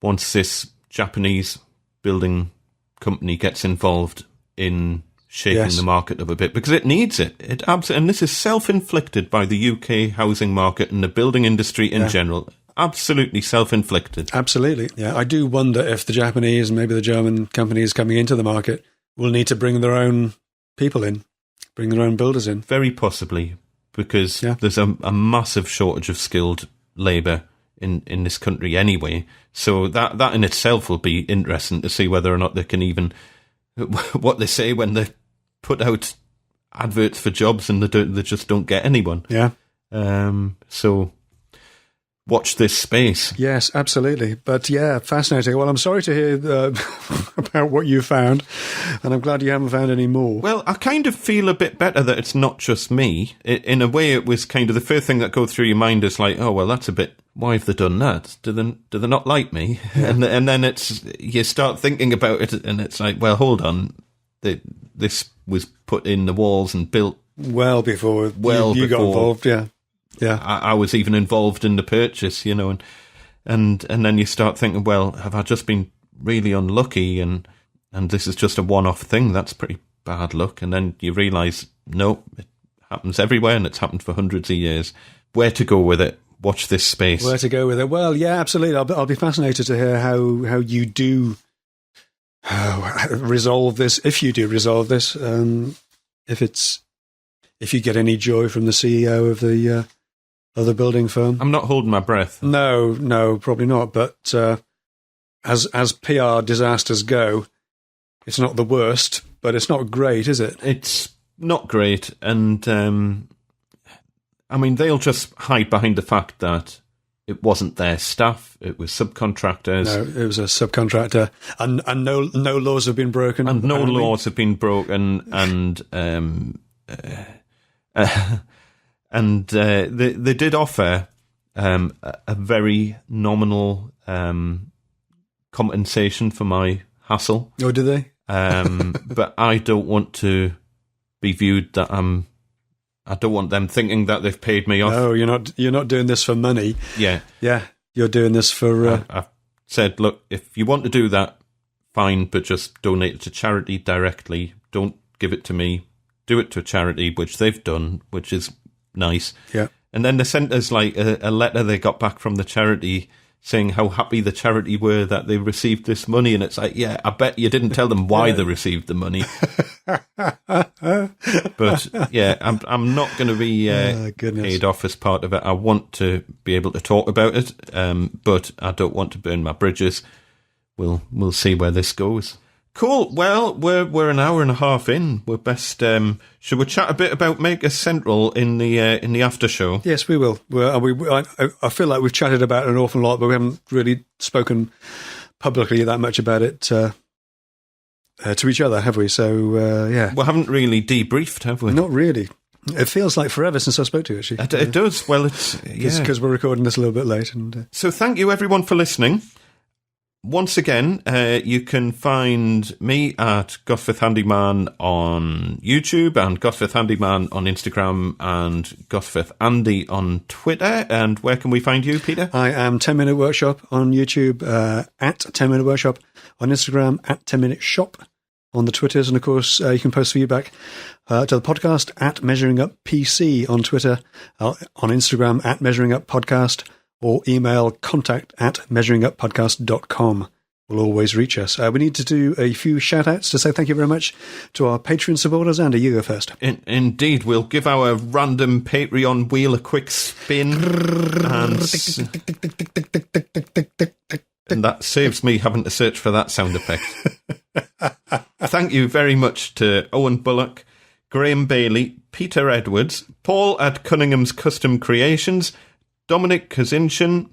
once this Japanese building company gets involved in shaking the market up a bit, because it needs it. And this is self-inflicted by the UK housing market and the building industry in general. Absolutely self-inflicted. Absolutely, yeah. I do wonder if the Japanese and maybe the German companies coming into the market will need to bring their own people in, bring their own builders in. Very possibly, because there's a massive shortage of skilled labour in this country anyway. So that in itself will be interesting to see whether or not they can even... what they say when they put out adverts for jobs and they just don't get anyone. Yeah. So... watch this space. Yes, absolutely. But yeah, fascinating. Well, I'm sorry to hear about what you found, and I'm glad you haven't found any more. Well, I kind of feel a bit better that it's not just me. In a way, it was kind of the first thing that goes through your mind is like, oh, well, that's a bit... why have they done that? Do they not like me? Yeah. And then you start thinking about it, and it's like, well, hold on. This was put in the walls and built... well before you got involved, yeah. Yeah, I was even involved in the purchase, you know, and then you start thinking, well, have I just been really unlucky, and this is just a one-off thing? That's pretty bad luck. And then you realise, no, it happens everywhere, and it's happened for hundreds of years. Where to go with it? Watch this space. Where to go with it? Well, yeah, absolutely. I'll be fascinated to hear how you do resolve this, if you do resolve this. If you get any joy from the CEO of the other building firm. I'm not holding my breath. No, probably not. But as PR disasters go, it's not the worst, but it's not great, is it? It's not great. And, I mean, they'll just hide behind the fact that it wasn't their staff, it was subcontractors. No, it was a subcontractor. And no laws have been broken. And no laws have been broken. And they did offer a very nominal compensation for my hassle. Oh, did they? But I don't want to be viewed that I don't want them thinking that they've paid me off. No, you're not doing this for money. Yeah, you're doing this for. I've said, look, if you want to do that, fine, but just donate it to charity directly. Don't give it to me. Do it to a charity, which they've done, which is nice. Yeah. And then they sent us like a letter they got back from the charity saying how happy the charity were that they received this money. And it's like, yeah, I bet you didn't tell them why they received the money. But yeah, I'm not going to be paid off as part of it. I want to be able to talk about it, but I don't want to burn my bridges. We'll see where this goes. Cool. Well, we're an hour and a half in. We're best. Should we chat a bit about Maker Central in the after show? Yes, we will. I feel like we've chatted about it an awful lot, but we haven't really spoken publicly that much about it to each other, have we? So yeah, we haven't really debriefed, have we? Not really. It feels like forever since I spoke to you, actually. It does. Well, it's because we're recording this a little bit late, and so thank you everyone for listening. Once again, you can find me at Gosforth Handyman on YouTube and Gosforth Handyman on Instagram and Gosforth Andy on Twitter. And where can we find you, Peter? I am 10 Minute Workshop on YouTube, at 10 Minute Workshop on Instagram, at 10 Minute Shop on the Twitters. And of course, you can post feedback to the podcast at Measuring Up PC on Twitter, on Instagram at Measuring Up Podcast, or email contact@measuringuppodcast.com. Will always reach us. We need to do a few shout-outs to say thank you very much to our Patreon supporters. Andy, you go first. Indeed. We'll give our random Patreon wheel a quick spin. And that saves me having to search for that sound effect. Thank you very much to Owen Bullock, Graham Bailey, Peter Edwards, Paul at Cunningham's Custom Creations, Dominic Kazinchin,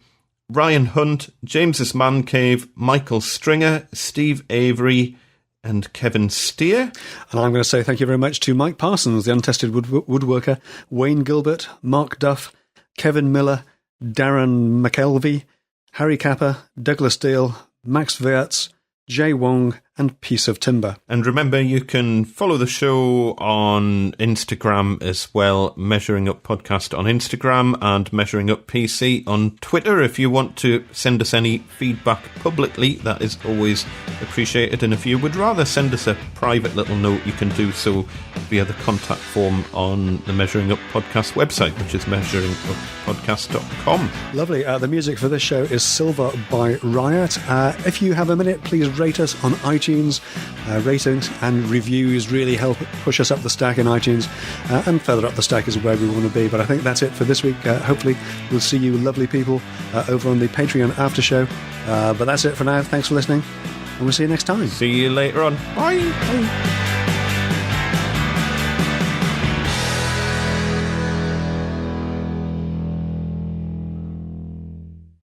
Ryan Hunt, James's Man Cave, Michael Stringer, Steve Avery, and Kevin Steer. And I'm going to say thank you very much to Mike Parsons, the Untested Woodworker, Wayne Gilbert, Mark Duff, Kevin Miller, Darren McElvey, Harry Capper, Douglas Deal, Max Vertz, Jay Wong, and Piece of Timber. And remember, you can follow the show on Instagram as well, Measuring Up Podcast on Instagram and Measuring Up PC on Twitter. If you want to send us any feedback publicly, that is always appreciated. And if you would rather send us a private little note, you can do so via the contact form on the Measuring Up Podcast website, which is measuringuppodcast.com. Lovely. The music for this show is Silver by Riot. If you have a minute, please rate us on iTunes. Ratings and reviews really help push us up the stack in iTunes, and further up the stack is where we want to be. But I think that's it for this week. Hopefully we'll see you lovely people over on the Patreon after show. But that's it for now. Thanks for listening, and we'll see you next time. See you later on. Bye. Bye.